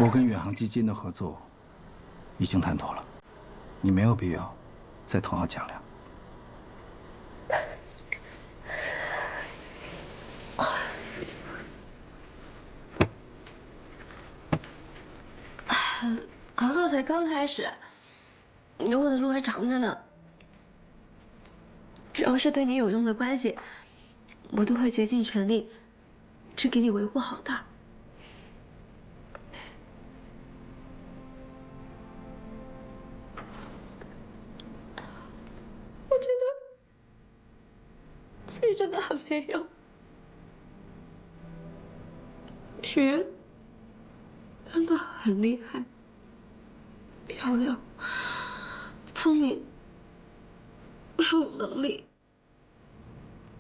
我跟远航基金的合作已经谈妥了，你没有必要再讨好蒋亮。合作才刚开始，以后的路还长着呢。只要是对你有用的关系，我都会竭尽全力去给你维护好的。我觉得自己真的很没用。许愿真的很厉害，漂亮，聪明，又有能力。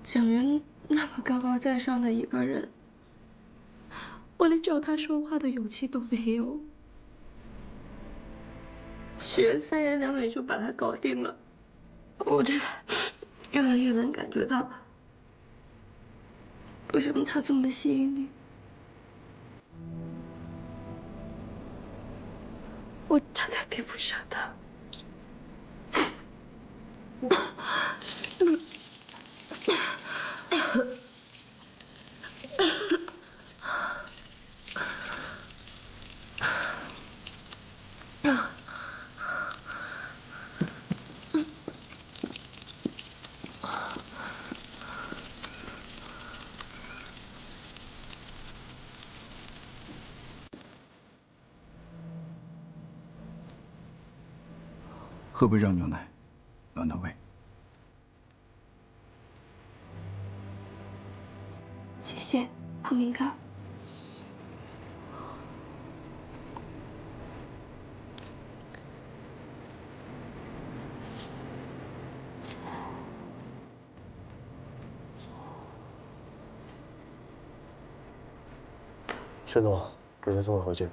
蒋云那么高高在上的一个人，我连找他说话的勇气都没有。许愿3言2语就把他搞定了，我真的越来越能感觉到为什么他这么吸引你。我真的比不上他。喝杯热牛奶，暖暖胃。谢谢，浩明哥。沈总，我先送你回去。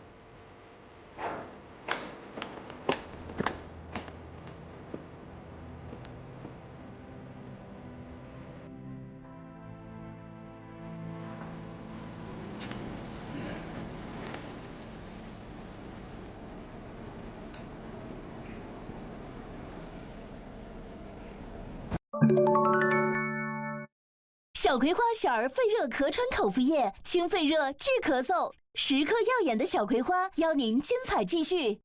小葵花小儿肺热咳喘口服液，清肺热治咳嗽，时刻耀眼的小葵花邀您精彩继续。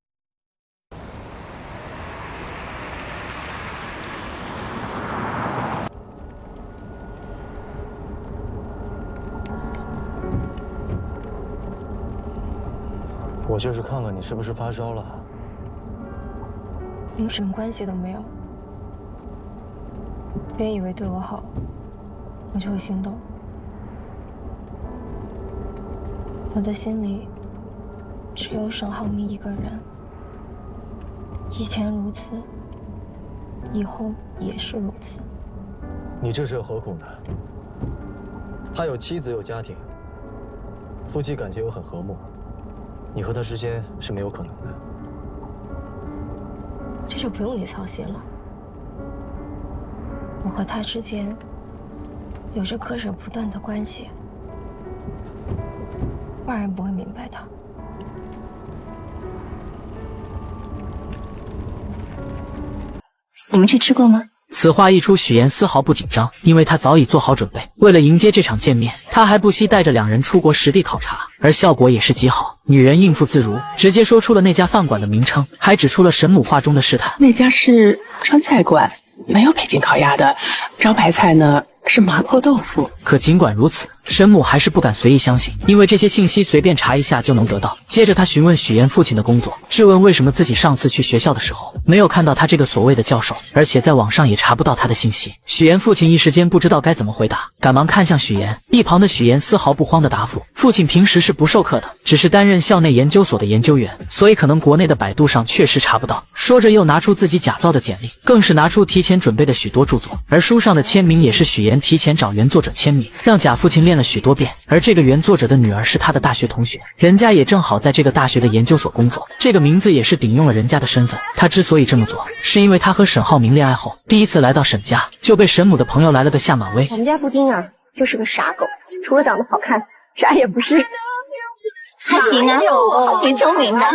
我就是看看你是不是发烧了。你们什么关系都没有，别以为对我好，我就会心动。我的心里只有沈浩明一个人，以前如此，以后也是如此。你这是何苦呢？他有妻子有家庭，夫妻感情又很和睦，你和他之间是没有可能的。这就不用你操心了。我和他之间有着割舍不断的关系，外人不会明白的。你们去吃过吗？此话一出，许岩丝毫不紧张，因为他早已做好准备。为了迎接这场见面，他还不惜带着2人出国实地考察，而效果也是极好。女人应付自如，直接说出了那家饭馆的名称，还指出了沈母话中的试探。那家是川菜馆，没有北京烤鸭的，招牌菜呢是麻婆豆腐。可尽管如此，沈母还是不敢随意相信，因为这些信息随便查一下就能得到。接着他询问许岩父亲的工作，质问为什么自己上次去学校的时候没有看到他这个所谓的教授，而且在网上也查不到他的信息。许岩父亲一时间不知道该怎么回答，赶忙看向许岩。一旁的许岩丝毫不慌的答复，父亲平时是不授课的，只是担任校内研究所的研究员，所以可能国内的百度上确实查不到。说着又拿出自己假造的简历，更是拿出提前准备的许多著作，而书上的签名也是许岩提前找原作者签名，让贾父亲练了许多遍。而这个原作者的女儿是他的大学同学，人家也正好在这个大学的研究所工作，这个名字也是顶用了人家的身份。他之所以这么做，是因为他和沈浩明恋爱后，第一次来到沈家，就被沈母的朋友来了个下马威。我们家布丁啊，就是个傻狗，除了长得好看，啥也不是。还行啊，挺聪明的哈。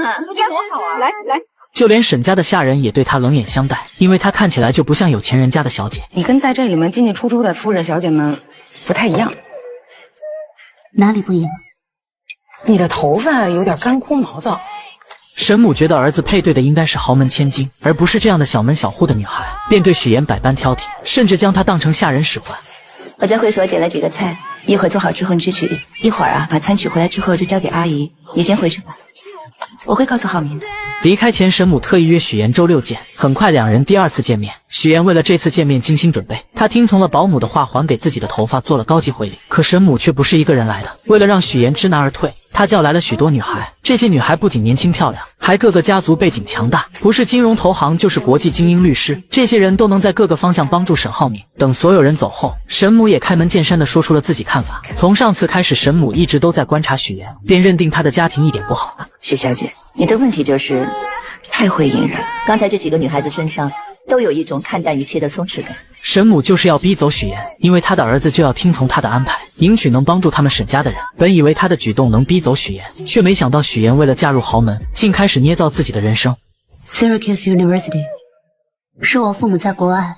来来，就连沈家的下人也对她冷眼相待，因为她看起来就不像有钱人家的小姐。你跟在这里面进进出出的夫人小姐们不太一样。哪里不一样？你的头发有点干枯毛躁。沈母觉得儿子配对的应该是豪门千金，而不是这样的小门小户的女孩，便对许岩百般挑剔，甚至将她当成下人使唤。我在会所点了几个菜，一会儿做好之后你去取，一会儿啊把餐取回来之后就交给阿姨。你先回去吧，我会告诉浩明的。离开前，沈母特意约许岩周六见，很快两人第二次见面。许岩为了这次见面精心准备，他听从了保姆的话，还给自己的头发做了高级回礼。可沈母却不是一个人来的，为了让许岩知难而退，他叫来了许多女孩。这些女孩不仅年轻漂亮，还个个家族背景强大，不是金融投行就是国际精英律师，这些人都能在各个方向帮助沈浩明。等所有人走后，沈母也开门见山地说出了自己看法。从上次开始，沈母一直都在观察许岩，便认定他的家庭一点不好。许小姐，你的问题就是太会隐忍。刚才这几个女孩子身上都有一种看淡一切的松弛感。沈母就是要逼走许岩，因为他的儿子就要听从他的安排，迎娶能帮助他们沈家的人。本以为他的举动能逼走许岩，却没想到许岩为了嫁入豪门，竟开始捏造自己的人生。Syracuse University 是我父母在国外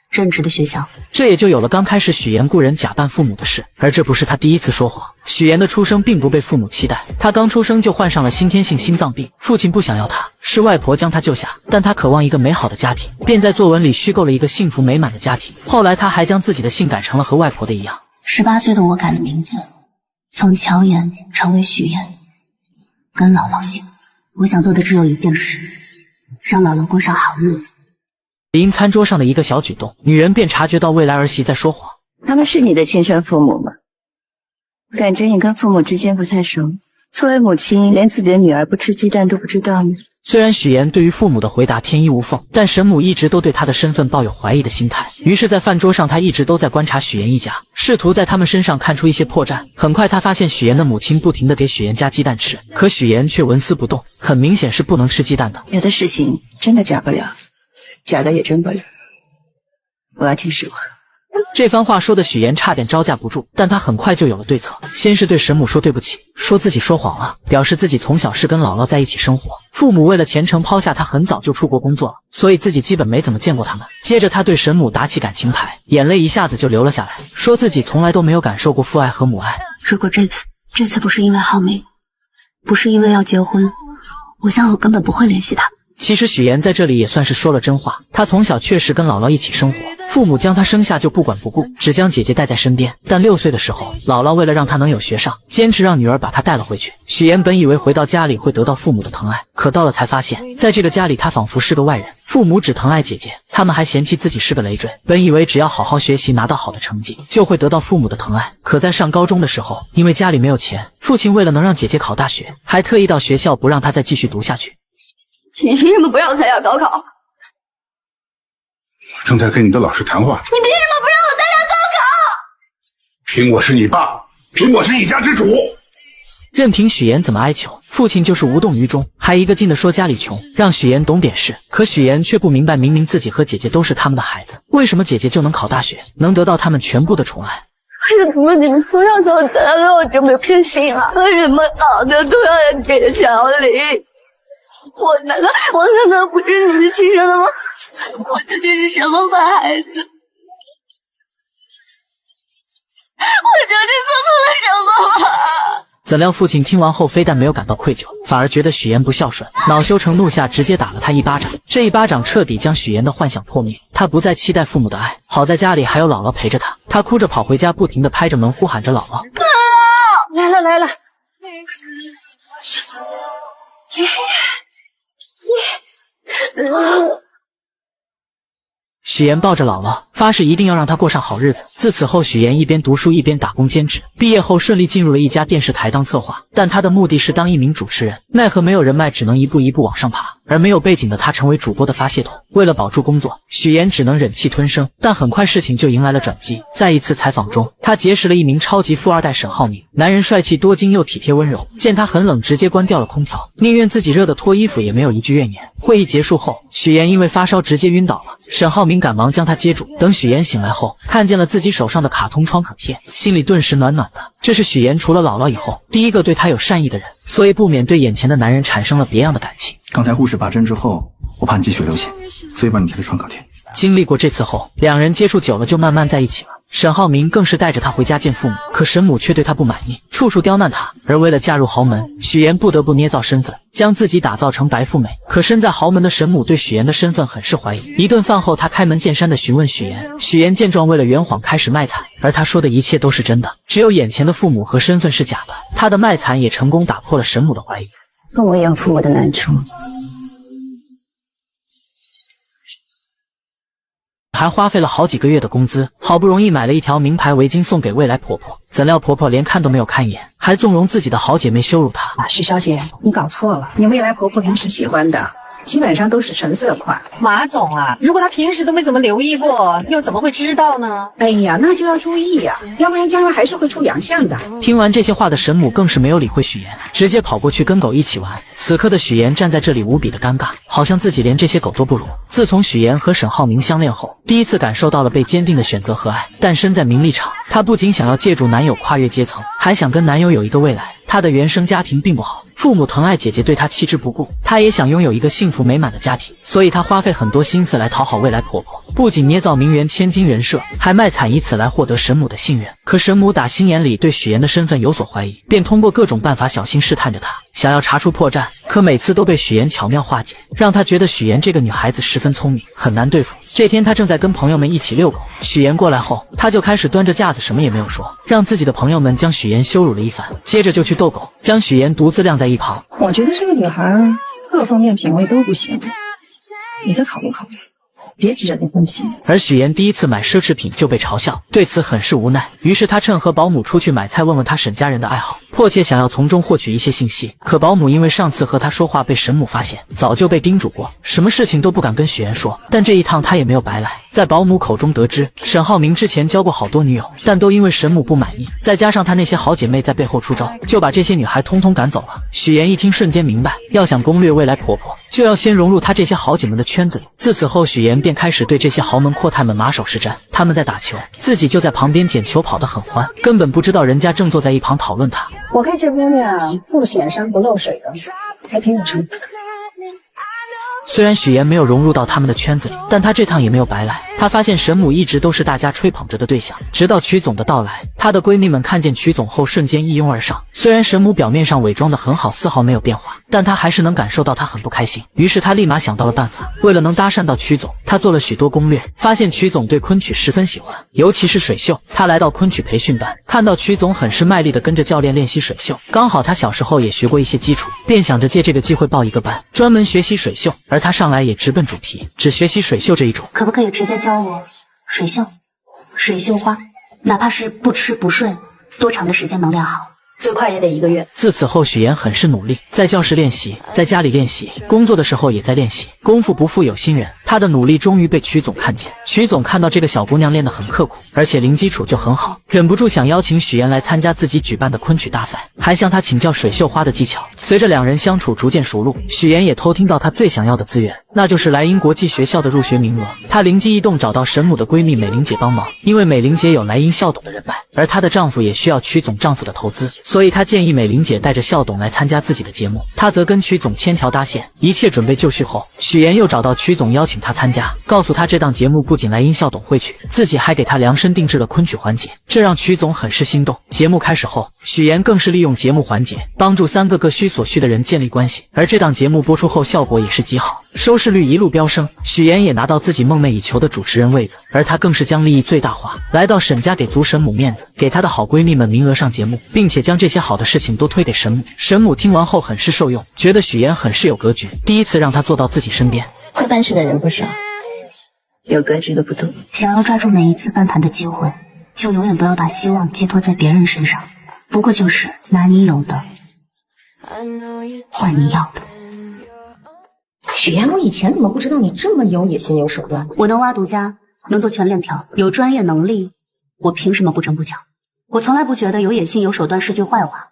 任职的学校，这也就有了刚开始许岩雇人假扮父母的事。而这不是他第一次说谎。许岩的出生并不被父母期待，他刚出生就患上了先天性心脏病，父亲不想要他，是外婆将他救下，但他渴望一个美好的家庭，便在作文里虚构了一个幸福美满的家庭。后来他还将自己的姓改成了和外婆的一样。18岁的我改了名字，从乔岩成为许岩，跟姥姥姓。我想做的只有一件事，让姥姥过上好日子。因餐桌上的一个小举动，女人便察觉到未来儿媳在说谎。他们是你的亲生父母吗？感觉你跟父母之间不太熟。作为母亲，连自己的女儿不吃鸡蛋都不知道呢。虽然许岩对于父母的回答天衣无缝，但沈母一直都对他的身份抱有怀疑的心态。于是在饭桌上，他一直都在观察许岩一家，试图在他们身上看出一些破绽。很快他发现许岩的母亲不停地给许岩加鸡蛋吃，可许岩却纹丝不动，很明显是不能吃鸡蛋的。有的事情真的假不了，假的也真不了。我要听实话。这番话说的许岩差点招架不住，但他很快就有了对策。先是对沈母说对不起，说自己说谎了，表示自己从小是跟姥姥在一起生活，父母为了前程抛下他很早就出国工作了，所以自己基本没怎么见过他们。接着他对沈母打起感情牌，眼泪一下子就流了下来，说自己从来都没有感受过父爱和母爱。如果这次不是因为浩明，不是因为要结婚，我想我根本不会联系他。其实许岩在这里也算是说了真话，他从小确实跟姥姥一起生活，父母将他生下就不管不顾，只将姐姐带在身边。但6岁的时候，姥姥为了让他能有学上，坚持让女儿把他带了回去。许岩本以为回到家里会得到父母的疼爱，可到了才发现，在这个家里他仿佛是个外人，父母只疼爱姐姐，他们还嫌弃自己是个累赘。本以为只要好好学习，拿到好的成绩，就会得到父母的疼爱，可在上高中的时候，因为家里没有钱，父亲为了能让姐姐考大学，还特意到学校不让她再继续读下去。你凭什么不让我参加高考？我正在跟你的老师谈话。你凭什么不让我参加高考？凭我是你爸，凭我是一家之主。任凭许岩怎么哀求，父亲就是无动于衷，还一个劲地说家里穷，让许岩懂点事。可许岩却不明白，明明自己和姐姐都是他们的孩子，为什么姐姐就能考大学，能得到他们全部的宠爱？为什么你们从小到大对我这么偏心啊？为什么好的都要人给小李？我难道不是你的亲生的吗？我究竟是什么坏孩子？我究竟做错了什么吗？怎料父亲听完后，非但没有感到愧疚，反而觉得许岩不孝顺，恼羞成怒下，直接打了他一巴掌。这一巴掌彻底将许岩的幻想破灭，他不再期待父母的爱。好在家里还有姥姥陪着他，他哭着跑回家，不停地拍着门呼喊着姥姥。来了来了。许岩抱着姥姥，发誓一定要让她过上好日子。自此后，许岩一边读书一边打工兼职，毕业后顺利进入了一家电视台当策划，但他的目的是当一名主持人，奈何没有人脉，只能一步一步往上爬。而没有背景的他成为主播的发泄筒。为了保住工作，许岩只能忍气吞声，但很快事情就迎来了转机。在一次采访中，他结识了一名超级富二代沈浩明，男人帅气多金又体贴温柔，见他很冷，直接关掉了空调，宁愿自己热得脱衣服也没有一句怨言。会议结束后，许岩因为发烧直接晕倒了，沈浩明赶忙将他接住。等等许岩醒来后，看见了自己手上的卡通创可贴，心里顿时暖暖的。这是许岩除了姥姥以后第一个对他有善意的人，所以不免对眼前的男人产生了别样的感情。刚才护士拔针之后，我怕你积血流血，所以帮你贴了创可贴。经历过这次后，两人接触久了就慢慢在一起了。沈浩明更是带着他回家见父母，可沈母却对他不满意，处处刁难他。而为了嫁入豪门，许岩不得不捏造身份，将自己打造成白富美。可身在豪门的沈母对许岩的身份很是怀疑。一顿饭后，他开门见山地询问许岩。许岩见状，为了圆谎开始卖惨，而他说的一切都是真的，只有眼前的父母和身份是假的。他的卖惨也成功打破了沈母的怀疑。父母也有父母的难处。还花费了好几个月的工资，好不容易买了一条名牌围巾送给未来婆婆，怎料婆婆连看都没有看一眼，还纵容自己的好姐妹羞辱她。许小姐，你搞错了，你未来婆婆平时喜欢的基本上都是纯色款。马总啊，如果他平时都没怎么留意过，又怎么会知道呢？哎呀，那就要注意呀，要不然将来还是会出洋相的。听完这些话的沈母更是没有理会许岩，直接跑过去跟狗一起玩。此刻的许岩站在这里无比的尴尬，好像自己连这些狗都不如。自从许岩和沈浩明相恋后，第一次感受到了被坚定的选择和爱。但身在名利场，她不仅想要借助男友跨越阶层，还想跟男友有一个未来。她的原生家庭并不好，父母疼爱姐姐对她弃之不顾，她也想拥有一个幸福美满的家庭，所以她花费很多心思来讨好未来婆婆，不仅捏造名媛千金人设，还卖惨以此来获得沈母的信任。可沈母打心眼里对许岩的身份有所怀疑，便通过各种办法小心试探着她，想要查出破绽，可每次都被许岩巧妙化解，让她觉得许岩这个女孩子十分聪明，很难对付。这天她正在跟朋友们一起遛狗，许岩过来后，她就开始端着架子什么也没有说，让自己的朋友们将许岩羞辱了一番，接着就去逗狗，将许岩独自晾在一旁。我觉得这个女孩各方面品味都不行，你再考虑考虑，别急着结婚期。而许岩第一次买奢侈品就被嘲笑，对此很是无奈，于是他趁和保姆出去买菜，问问他沈家人的爱好，迫切想要从中获取一些信息。可保姆因为上次和他说话被沈母发现，早就被叮嘱过，什么事情都不敢跟许岩说。但这一趟他也没有白来，在保姆口中得知，沈浩明之前交过好多女友，但都因为沈母不满意，再加上他那些好姐妹在背后出招，就把这些女孩通通赶走了。许岩一听瞬间明白，要想攻略未来婆婆，就要先融入她这些好姐们的圈子里。自此后，许岩便开始对这些豪门阔太们马首是瞻。他们在打球，自己就在旁边捡球跑得很欢，根本不知道人家正坐在一旁讨论他。我看这姑娘不显山不漏水的，还挺有成绩。虽然许岩没有融入到他们的圈子里，但他这趟也没有白来。他发现沈母一直都是大家吹捧着的对象，直到曲总的到来，她的闺蜜们看见曲总后瞬间一拥而上。虽然沈母表面上伪装得很好，丝毫没有变化，但她还是能感受到她很不开心。于是她立马想到了办法，为了能搭讪到曲总，她做了许多攻略，发现曲总对昆曲十分喜欢，尤其是水袖。她来到昆曲培训班，看到曲总很是卖力地跟着教练练习水袖，刚好她小时候也学过一些基础，便想着借这个机会报一个班，专门学习水袖。而她上来也直奔主题，只学习水袖这一种。可不可以直接教我水袖、水袖花，哪怕是不吃不睡，多长的时间能练好？最快也得1个月。自此后，许岩很是努力，在教室练习，在家里练习，工作的时候也在练习。功夫不负有心人，他的努力终于被曲总看见。曲总看到这个小姑娘练得很刻苦，而且零基础就很好，忍不住想邀请许岩来参加自己举办的昆曲大赛，还向她请教水袖花的技巧。随着两人相处逐渐熟络，许岩也偷听到她最想要的资源，那就是莱茵国际学校的入学名额。她灵机一动，找到沈母的闺蜜美玲姐帮忙，因为美玲姐有莱茵校董的人脉，而她的丈夫也需要曲总丈夫的投资，所以她建议美玲姐带着校董来参加自己的节目，她则跟曲总牵桥搭线。一切准备就绪后，许岩又找到曲总邀请他参加，告诉他这档节目不仅莱茵校董会去，自己还给他量身定制了昆曲环节，这让曲总很是心动。节目开始后，许岩更是利用节目环节帮助3个各需所需的人建立关系，而这档节目播出后效果也是极好，收视率一路飙升，许岩也拿到自己梦寐以求的主持人位子，而他更是将利益最大化，来到沈家给足沈母面子，给她的好闺蜜们名额上节目，并且将这些好的事情都推给沈母。沈母听完后很是受用，觉得许岩很是有格局，第一次让他坐到自己身边。会办事的人不少，有格局的不多。想要抓住每一次翻盘的机会，就永远不要把希望寄托在别人身上，不过就是拿你有的换你要的。许岩，我以前怎么不知道你这么有野心有手段？我能挖独家，能做全链条，有专业能力，我凭什么不争不抢？我从来不觉得有野心有手段是句坏话，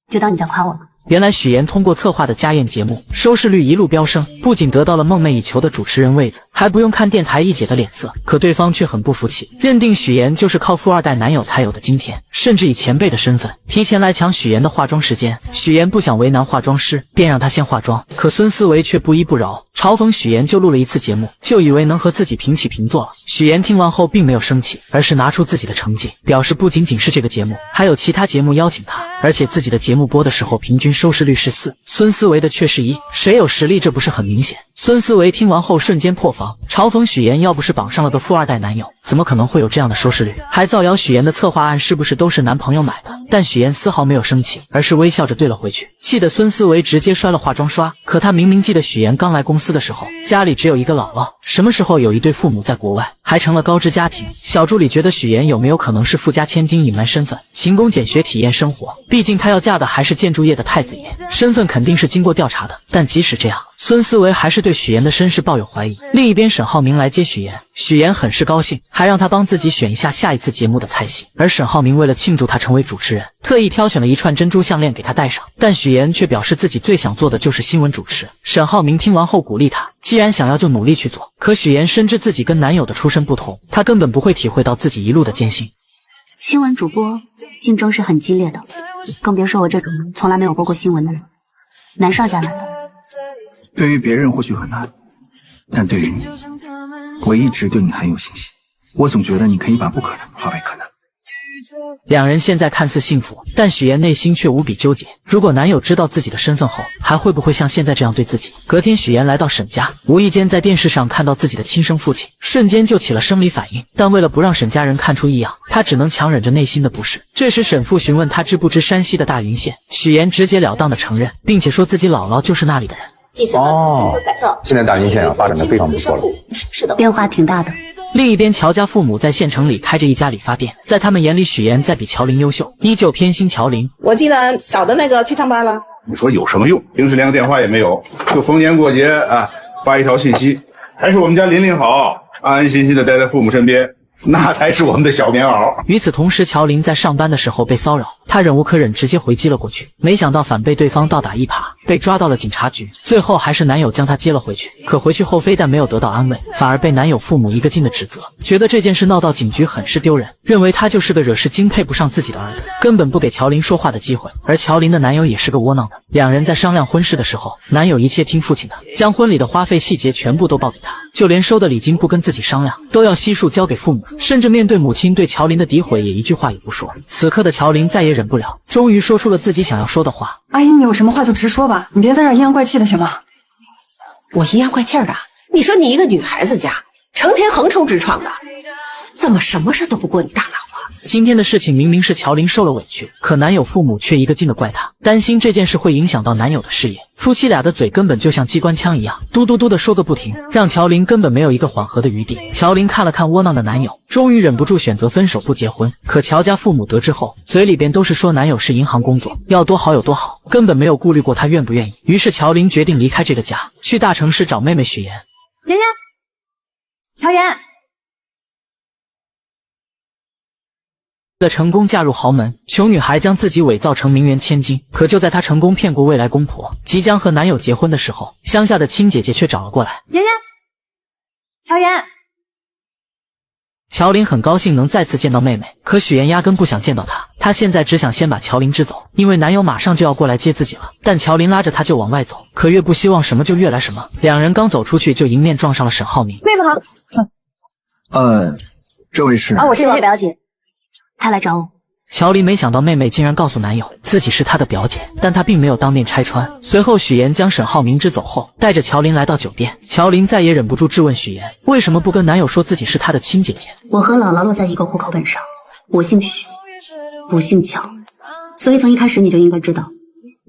就当你在夸我了。原来许岩通过策划的家宴节目，收视率一路飙升，不仅得到了梦寐以求的主持人位子，还不用看电台一姐的脸色，可对方却很不服气，认定许妍就是靠富二代男友才有的今天，甚至以前辈的身份提前来抢许妍的化妆时间。许妍不想为难化妆师，便让她先化妆，可孙思维却不依不饶，嘲讽许妍就录了一次节目，就以为能和自己平起平坐了。许妍听完后并没有生气，而是拿出自己的成绩，表示不仅仅是这个节目，还有其他节目邀请她，而且自己的节目播的时候平均收视率是4，孙思维的却是1，谁有实力这不是很明显？孙思维听完后瞬间破防，嘲讽许妍要不是绑上了个富二代男友，怎么可能会有这样的收视率？还造谣许妍的策划案是不是都是男朋友买的？但许妍丝毫没有生气，而是微笑着对了回去，气得孙思维直接摔了化妆刷。可他明明记得许妍刚来公司的时候，家里只有一个姥姥，什么时候有一对父母在国外，还成了高知家庭。小助理觉得许妍有没有可能是富家千金隐瞒身份，勤工俭学体验生活？毕竟她要嫁的还是建筑业的太子爷，身份肯定是经过调查的。但即使这样，孙思维还是对许妍的身世抱有怀疑。另一边，沈浩明来接许妍，许妍很是高兴，还让他帮自己选一下下一次节目的菜系。而沈浩明为了庆祝他成为主持人，特意挑选了一串珍珠项链给他戴上。但许妍却表示自己最想做的就是新闻主持。沈浩明听完后鼓励他，既然想要就努力去做。可许妍深知自己跟男友的出身不同，她根本不会体会到自己一路的艰辛。新闻主播竞争是很激烈的，更别说我这种从来没有播过新闻的人。男上家来的。对于别人或许很难，但对于你，我一直对你很有信心。我总觉得你可以把不可能化为可能。两人现在看似幸福，但许妍内心却无比纠结。如果男友知道自己的身份后，还会不会像现在这样对自己？隔天，许妍来到沈家，无意间在电视上看到自己的亲生父亲，瞬间就起了生理反应。但为了不让沈家人看出异样，她只能强忍着内心的不适。这时，沈父询问她知不知山西的大云县，许妍直截了当的承认，并且说自己姥姥就是那里的人。现在大云县发展的非常不错了，是的，变化挺大的。另一边，乔家父母在县城里开着一家理发店，在他们眼里，许妍在比乔琳优秀，依旧偏心乔琳。我记得小的那个去上班了，你说有什么用？平时连个电话也没有，就逢年过节啊发一条信息，还是我们家琳琳好，安安心心的待在父母身边，那才是我们的小棉袄。与此同时，乔琳在上班的时候被骚扰，她忍无可忍，直接回击了过去，没想到反被对方倒打一耙，被抓到了警察局。最后还是男友将她接了回去，可回去后非但没有得到安慰，反而被男友父母一个劲的指责，觉得这件事闹到警局很是丢人，认为他就是个惹事精，配不上自己的儿子，根本不给乔琳说话的机会。而乔琳的男友也是个窝囊的，两人在商量婚事的时候，男友一切听父亲的，将婚礼的花费细节全部都报给他，就连收的礼金不跟自己商量，都要悉数交给父母，甚至面对母亲对乔琳的诋毁也一句话也不说。此刻的乔琳再也忍不了，终于说出了自己想要说的话。阿姨，你有什么话就直说吧，你别在这阴阳怪气的行吗？我阴阳怪气的？你说你一个女孩子家，成天横冲直撞的，怎么什么事都不过你大脑啊？今天的事情明明是乔琳受了委屈，可男友父母却一个劲的怪她，担心这件事会影响到男友的事业。夫妻俩的嘴根本就像机关枪一样，嘟嘟嘟的说个不停，让乔琳根本没有一个缓和的余地。乔琳看了看窝囊的男友，终于忍不住选择分手不结婚。可乔家父母得知后，嘴里边都是说男友是银行工作，要多好有多好，根本没有顾虑过他愿不愿意。于是乔琳决定离开这个家，去大城市找妹妹许妍。妍妍，乔妍。为了成功嫁入豪门，穷女孩将自己伪造成名媛千金。可就在她成功骗过未来公婆，即将和男友结婚的时候，乡下的亲姐姐却找了过来。妍妍，乔妍。乔琳很高兴能再次见到妹妹，可许妍压根不想见到她，她现在只想先把乔琳支走，因为男友马上就要过来接自己了。但乔琳拉着她就往外走，可越不希望什么就越来什么。两人刚走出去，就迎面撞上了沈浩明。妹妹好。这位是？我是我表姐。他来找我。乔琳没想到妹妹竟然告诉男友自己是她的表姐，但她并没有当面拆穿。随后许妍将沈浩明支走后，带着乔琳来到酒店。乔琳再也忍不住质问许妍，为什么不跟男友说自己是她的亲姐姐？我和姥姥落在一个户口本上，我姓许，不姓乔，所以从一开始你就应该知道，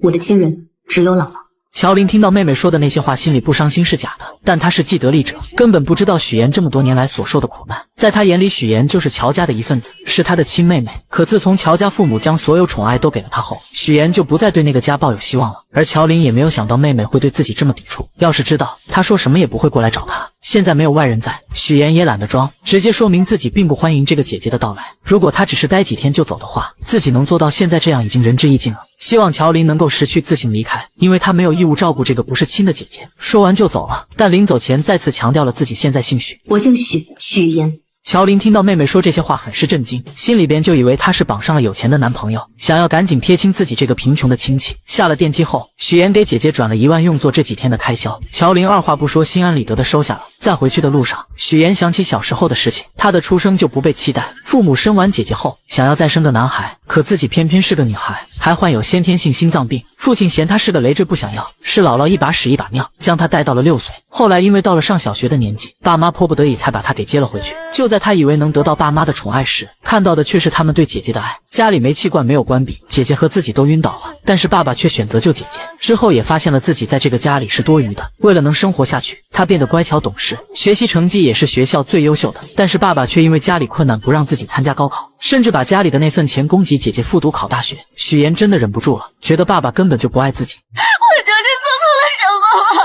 我的亲人只有姥姥。乔琳听到妹妹说的那些话，心里不伤心是假的，但她是既得利者，根本不知道许妍这么多年来所受的苦难。在她眼里，许妍就是乔家的一份子，是她的亲妹妹。可自从乔家父母将所有宠爱都给了她后，许妍就不再对那个家抱有希望了。而乔琳也没有想到妹妹会对自己这么抵触，要是知道她他说什么也不会过来找他。现在没有外人在，许妍也懒得装，直接说明自己并不欢迎这个姐姐的到来。如果她只是待几天就走的话，自己能做到现在这样已经仁至义尽了。希望乔琳能够识趣自行离开，因为她没有义务照顾这个不是亲的姐姐。说完就走了，但临走前再次强调了自己现在姓许，我姓许，许妍。乔琳听到妹妹说这些话很是震惊，心里边就以为她是绑上了有钱的男朋友，想要赶紧撇清自己这个贫穷的亲戚。下了电梯后，许妍给姐姐转了1万用作这几天的开销，乔琳二话不说心安理得的收下了。在回去的路上，许妍想起小时候的事情，她的出生就不被期待，父母生完姐姐后想要再生个男孩，可自己偏偏是个女孩，还患有先天性心脏病，父亲嫌她是个累赘不想要，是姥姥一把屎一把尿将她带到了6岁。后来因为到了上小学的年纪，爸妈迫不得已才把她给接了回去。就在他以为能得到爸妈的宠爱时，看到的却是他们对姐姐的爱。家里煤气罐没有关闭，姐姐和自己都晕倒了，但是爸爸却选择救姐姐。之后也发现了自己在这个家里是多余的，为了能生活下去，他变得乖巧懂事，学习成绩也是学校最优秀的。但是爸爸却因为家里困难不让自己参加高考，甚至把家里的那份钱供给姐姐复读考大学。许妍真的忍不住了，觉得爸爸根本就不爱自己。我究竟做错了什么吗？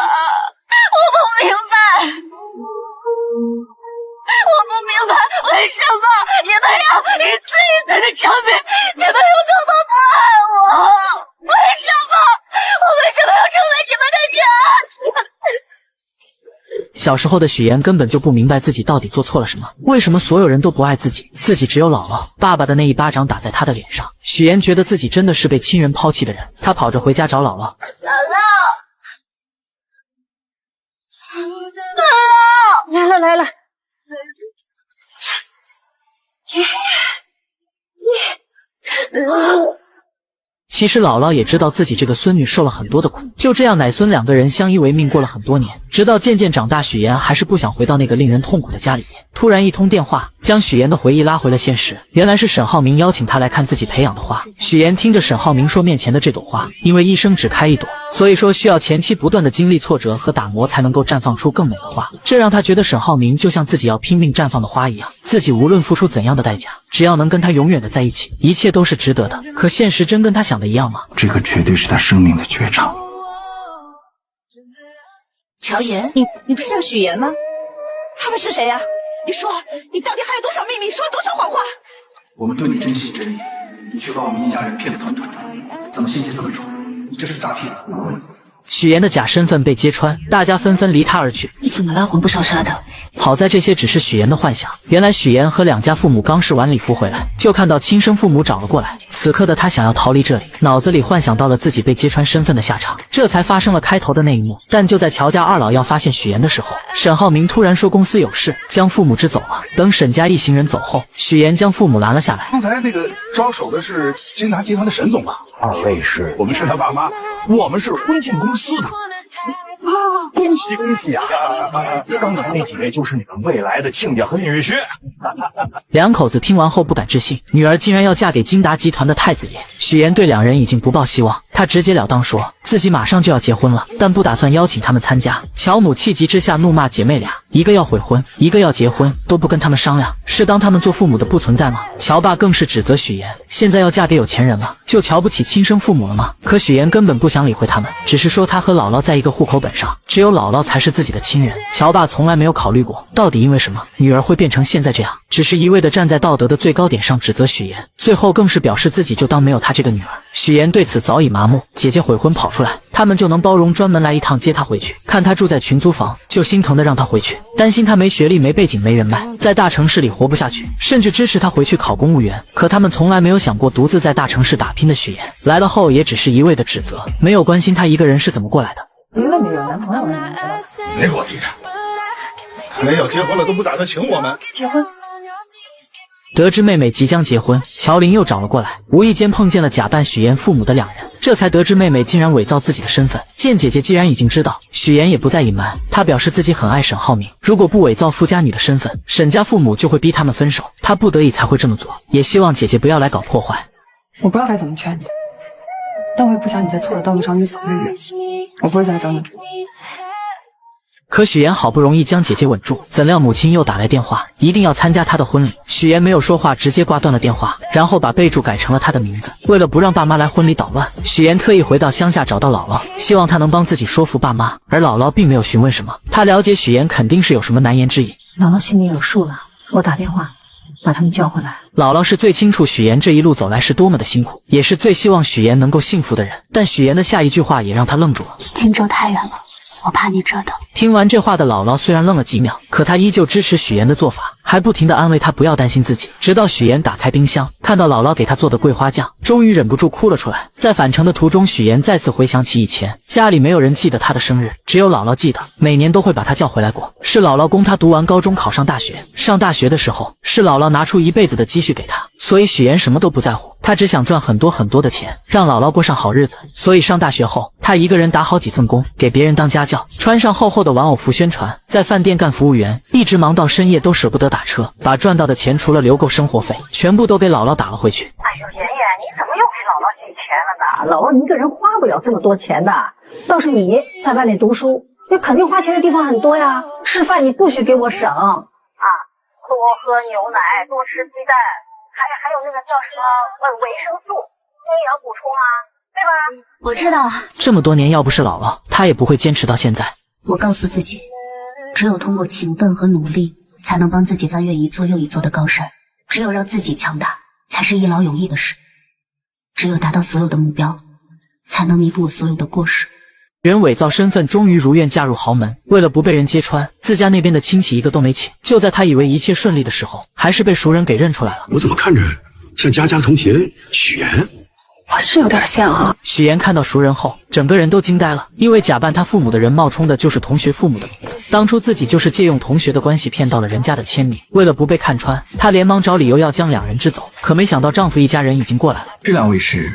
我不明白。我不明白为什么你们要一次一次的证明你们有多么不爱我？为什么？我为什么要成为你们的女儿？小时候的许妍根本就不明白自己到底做错了什么，为什么所有人都不爱自己，自己只有姥姥。爸爸的那一巴掌打在她的脸上，许妍觉得自己真的是被亲人抛弃的人。她跑着回家找姥姥。姥姥，来了。其实姥姥也知道自己这个孙女受了很多的苦，就这样奶孙2个人相依为命过了很多年，直到渐渐长大，许妍还是不想回到那个令人痛苦的家里面。突然一通电话将许妍的回忆拉回了现实，原来是沈浩明邀请她来看自己培养的花。许妍听着沈浩明说面前的这朵花，因为一生只开一朵，所以说需要前期不断的经历挫折和打磨才能够绽放出更美的花，这让她觉得沈浩明就像自己要拼命绽放的花一样，自己无论付出怎样的代价，只要能跟他永远的在一起，一切都是值得的。可现实真跟他想的一样吗？这个绝对是他生命的绝唱。乔妍，你不是叫许妍吗？他们是谁呀？你说，你到底还有多少秘密？说多少谎话？我们对你真心真意，你却把我们一家人骗得团团转，怎么心机这么重？你这是诈骗！许妍的假身份被揭穿，大家纷纷离她而去。你怎么拉魂不烧杀的？好在这些只是许妍的幻想，原来许妍和2家父母刚试完礼服回来，就看到亲生父母找了过来。此刻的她想要逃离这里，脑子里幻想到了自己被揭穿身份的下场，这才发生了开头的那一幕。但就在乔家2老要发现许妍的时候，沈浩明突然说公司有事，将父母支走了。等沈家一行人走后，许妍将父母拦了下来。刚才那个招手的是金达集团的沈总吧？2位是？我们是他爸妈，我们是婚庆公司的。恭喜恭喜啊！刚才那几位就是你们未来的亲家和女婿。2口子听完后不敢置信，女儿竟然要嫁给金达集团的太子爷。许妍对2人已经不抱希望，她直截了当说自己马上就要结婚了，但不打算邀请他们参加。乔母气急之下怒骂姐妹俩，一个要悔婚，一个要结婚，都不跟他们商量，是当他们做父母的不存在吗？乔爸更是指责许妍，现在要嫁给有钱人了，就瞧不起亲生父母了吗？可许妍根本不想理会他们，只是说她和姥姥在一个户口本上，只有姥姥才是自己的亲人。乔爸从来没有考虑过，到底因为什么女儿会变成现在这样，只是一味的站在道德的最高点上指责许妍，最后更是表示自己就当没有她这个女儿。许妍对此早已麻木，姐姐悔婚跑出来，他们就能包容，专门来一趟接她回去，看她住在群租房，就心疼的让她回去，担心她没学历、没背景、没人脉，在大城市里活不下去，甚至支持她回去考公务员。可他们从来没有想过独自在大城市打拼的许妍，来了后也只是一味的指责，没有关心她一个人是怎么过来的。你妹妹有男朋友了，你知道吗？别给我提，没有结婚了都不打算请我们结婚。得知妹妹即将结婚，乔琳又找了过来，无意间碰见了假扮许妍父母的2人，这才得知妹妹竟然伪造自己的身份。见姐姐既然已经知道，许妍也不再隐瞒，她表示自己很爱沈浩明，如果不伪造富家女的身份，沈家父母就会逼他们分手，她不得已才会这么做，也希望姐姐不要来搞破坏。我不知道该怎么劝你，但我也不想你在错的道路上越走越远，我不会再来找你。可许妍好不容易将姐姐稳住，怎料母亲又打来电话，一定要参加她的婚礼。许妍没有说话，直接挂断了电话，然后把备注改成了她的名字。为了不让爸妈来婚礼捣乱，许妍特意回到乡下找到姥姥，希望她能帮自己说服爸妈。而姥姥并没有询问什么，她了解许妍肯定是有什么难言之隐。姥姥心里有数了，我打电话把他们叫回来。姥姥是最清楚许妍这一路走来是多么的辛苦，也是最希望许妍能够幸福的人。但许妍的下一句话也让她愣住了：荆州太远了，我怕你折腾。听完这话的姥姥虽然愣了几秒，可她依旧支持许妍的做法，还不停地安慰她不要担心自己。直到许妍打开冰箱，看到姥姥给她做的桂花酱，终于忍不住哭了出来。在返程的途中，许妍再次回想起以前家里没有人记得她的生日，只有姥姥记得，每年都会把她叫回来过。是姥姥供她读完高中考上大学，上大学的时候是姥姥拿出一辈子的积蓄给她，所以许妍什么都不在乎，她只想赚很多很多的钱，让姥姥过上好日子。所以上大学后，她一个人打好几份工，给别人当家教，穿上厚厚的玩偶服宣传，在饭店干服务员，一直忙到深夜都舍不得打车，把赚到的钱除了留够生活费，全部都给姥姥打了回去。哎呦，妍妍，你怎么又给姥姥给钱了呢？姥姥一个人花不了这么多钱的，倒是你在外面读书，那肯定花钱的地方很多呀。吃饭你不许给我省啊，多喝牛奶，多吃鸡蛋，还有那个叫什么维生素、营养补充啊，对吧？我知道了。这么多年，要不是姥姥，她也不会坚持到现在。我告诉自己，只有通过勤奋和努力，才能帮自己翻越一座又一座的高山。只有让自己强大，才是一劳永逸的事。只有达到所有的目标，才能弥补我所有的过失。人伪造身份，终于如愿嫁入豪门。为了不被人揭穿，自家那边的亲戚一个都没请。就在他以为一切顺利的时候，还是被熟人给认出来了。我怎么看着像佳佳的同学许妍？我是有点像啊。许妍看到熟人后，整个人都惊呆了，因为假扮他父母的人冒充的就是同学父母的名字。当初自己就是借用同学的关系骗到了人家的签名。为了不被看穿，她连忙找理由要将两人支走，可没想到丈夫一家人已经过来了。这两位是？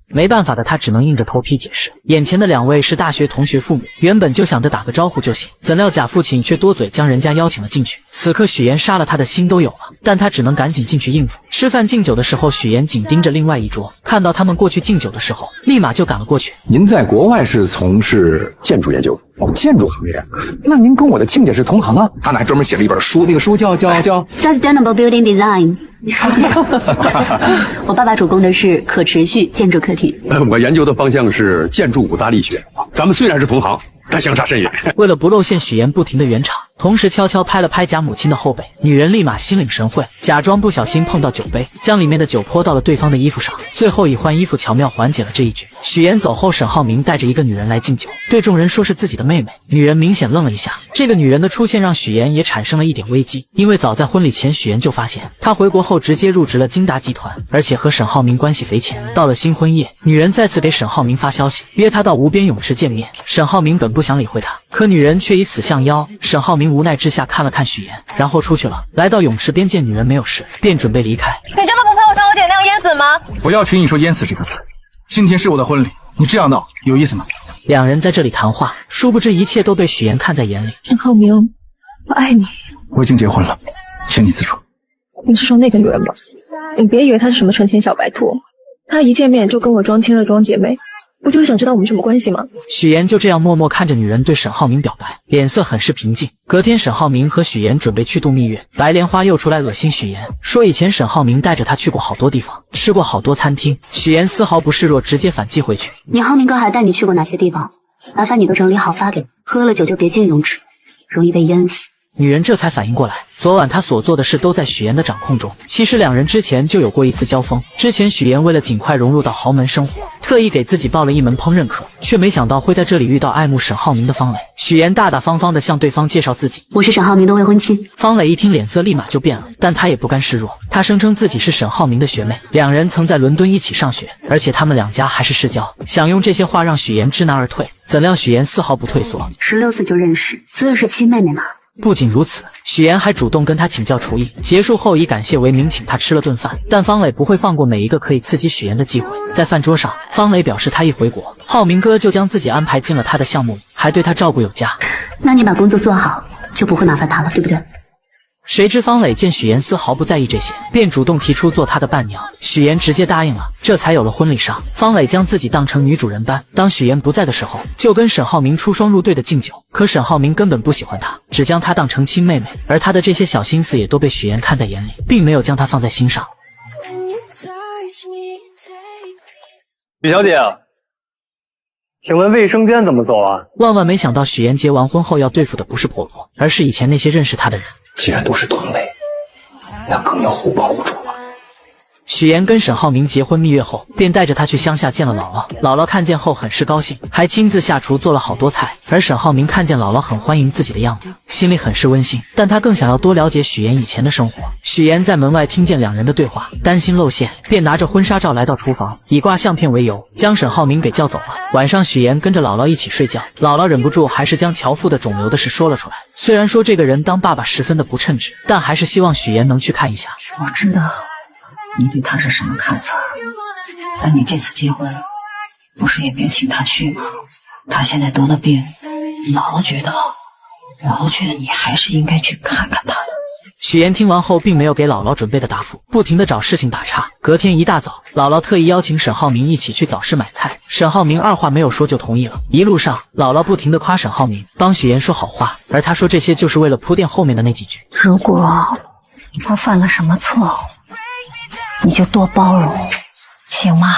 没办法的她只能硬着头皮解释，眼前的两位是大学同学父母，原本就想着打个招呼就行，怎料假父亲却多嘴将人家邀请了进去。此刻许妍杀了他的心都有了，但她只能赶紧进去应付。吃饭敬酒的时候，许妍紧盯着另外一桌，看到他们过去敬酒的时候，立马就赶了过去。您在国外是从事建筑研究？哦，建筑行业。那您跟我的亲家是同行啊？他还专门写了一本书，那个书叫 Sustainable Building Design。我爸爸主攻的是可持续建筑课题。我研究的方向是建筑五大力学。咱们虽然是同行，但相差甚远。为了不露馅，许妍不停地圆场，同时悄悄拍了拍假母亲的后背。女人立马心领神会，假装不小心碰到酒杯，将里面的酒泼到了对方的衣服上，最后以换衣服巧妙缓解了这一局。许妍走后，沈浩明带着一个女人来敬酒，对众人说是自己的妹妹。女人明显愣了一下，这个女人的出现让许妍也产生了一点危机，因为早在婚礼前，许妍就发现她回国后直接入职了金达集团，而且和沈浩明关系匪浅。到了新婚夜，女人再次给沈浩明发消息，约他到无边泳池见面。沈浩明本不想理会她，可女人却以死相邀。沈浩明无奈之下看了看许妍，然后出去了。来到泳池边见女人没有事，便准备离开。你真的不怕我像我姐那样淹死吗？不要听你说淹死这个词。今天是我的婚礼，你这样闹有意思吗？两人在这里谈话，殊不知一切都被许妍看在眼里。沈浩明，我爱你。我已经结婚了，请你自重。你是说那个女人吧？你别以为她是什么纯情小白兔，她一见面就跟我装亲热装姐妹，不就是想知道我们什么关系吗？许妍就这样默默看着女人对沈浩明表白，脸色很是平静。隔天，沈浩明和许妍准备去度蜜月，白莲花又出来恶心许妍，说以前沈浩明带着她去过好多地方，吃过好多餐厅。许妍丝毫不示弱，直接反击回去。你浩明哥还带你去过哪些地方？麻烦你都整理好发给我。喝了酒就别进泳池，容易被淹死。女人这才反应过来，昨晚她所做的事都在许妍的掌控中。其实两人之前就有过一次交锋。之前许妍为了尽快融入到豪门生活，特意给自己报了一门烹饪课，却没想到会在这里遇到爱慕沈浩明的方磊。许妍大大方方地向对方介绍自己：我是沈浩明的未婚妻。方磊一听脸色立马就变了，但他也不甘示弱，他声称自己是沈浩明的学妹，两人曾在伦敦一起上学，而且他们两家还是世交。想用这些话让许妍知难而退，怎料许妍丝毫不退缩。16岁就认识，所以是亲妹妹嘛。不仅如此，许妍还主动跟他请教厨艺，结束后以感谢为名请他吃了顿饭。但方磊不会放过每一个可以刺激许妍的机会。在饭桌上，方磊表示他一回国，浩明哥就将自己安排进了他的项目里，还对他照顾有加。那你把工作做好，就不会麻烦他了，对不对？谁知方磊见许妍丝毫不在意这些，便主动提出做她的伴娘。许妍直接答应了，这才有了婚礼上。方磊将自己当成女主人般，当许妍不在的时候，就跟沈浩明出双入对的敬酒。可沈浩明根本不喜欢他，只将她当成亲妹妹，而他的这些小心思也都被许妍看在眼里，并没有将她放在心上。许小姐，请问卫生间怎么走啊？万万没想到，许妍结完婚后要对付的不是婆婆，而是以前那些认识她的人。既然都是同类，那更要互帮互助了。许妍跟沈浩明结婚蜜月后，便带着他去乡下见了姥姥。姥姥看见后很是高兴，还亲自下厨做了好多菜。而沈浩明看见姥姥很欢迎自己的样子，心里很是温馨，但他更想要多了解许妍以前的生活。许妍在门外听见两人的对话，担心露馅，便拿着婚纱照来到厨房，以挂相片为由，将沈浩明给叫走了。晚上许妍跟着姥姥一起睡觉，姥姥忍不住还是将乔父的肿瘤的事说了出来。虽然说这个人当爸爸十分的不称职，但还是希望许妍能去看一下。我知道你对他是什么看法，但你这次结婚不是也没请他去吗？他现在得了病，姥姥觉得你还是应该去看看他的。许妍听完后并没有给姥姥准备的答复，不停地找事情打岔。隔天一大早，姥姥特意邀请沈浩明一起去早市买菜，沈浩明二话没有说就同意了。一路上，姥姥不停地夸沈浩明，帮许妍说好话，而他说这些就是为了铺垫后面的那几句。如果他犯了什么错，你就多包容，行吗？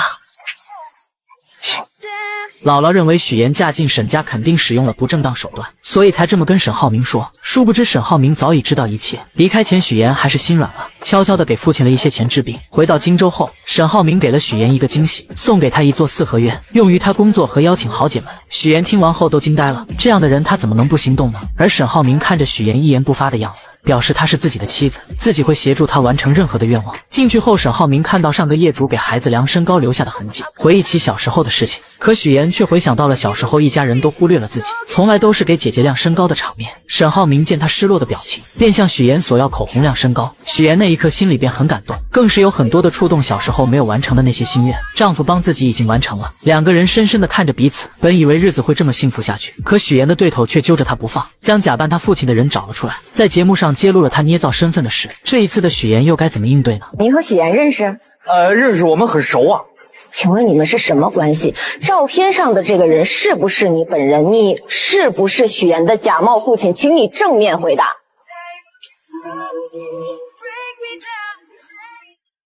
姥姥认为许妍嫁进沈家肯定使用了不正当手段，所以才这么跟沈浩明说。殊不知沈浩明早已知道一切。离开前，许妍还是心软了，悄悄地给父亲了一些钱治病。回到荆州后，沈浩明给了许妍一个惊喜，送给她一座四合院，用于她工作和邀请豪姐们。许妍听完后都惊呆了，这样的人她怎么能不心动呢？而沈浩明看着许妍一言不发的样子，表示她是自己的妻子，自己会协助她完成任何的愿望。进去后，沈浩明看到上个业主给孩子量身高留下的痕迹，回忆起小时候的事情。可许妍却回想到了小时候一家人都忽略了自己，从来都是给姐姐量身高的场面。沈浩明见她失落的表情，便向许妍索要口红量身高。许妍那一刻心里便很感动，更是有很多的触动小时候没有完成的那些心愿，丈夫帮自己已经完成了。两个人深深地看着彼此，本以为日子会这么幸福下去，可许妍的对头却揪着她不放，将假扮她父亲的人找了出来，在节目上揭露了她捏造身份的事。这一次的许妍又该怎么应对呢？您和许妍认识？认识，我们很熟啊。请问你们是什么关系？照片上的这个人是不是你本人？你是不是许妍的假冒父亲？请你正面回答。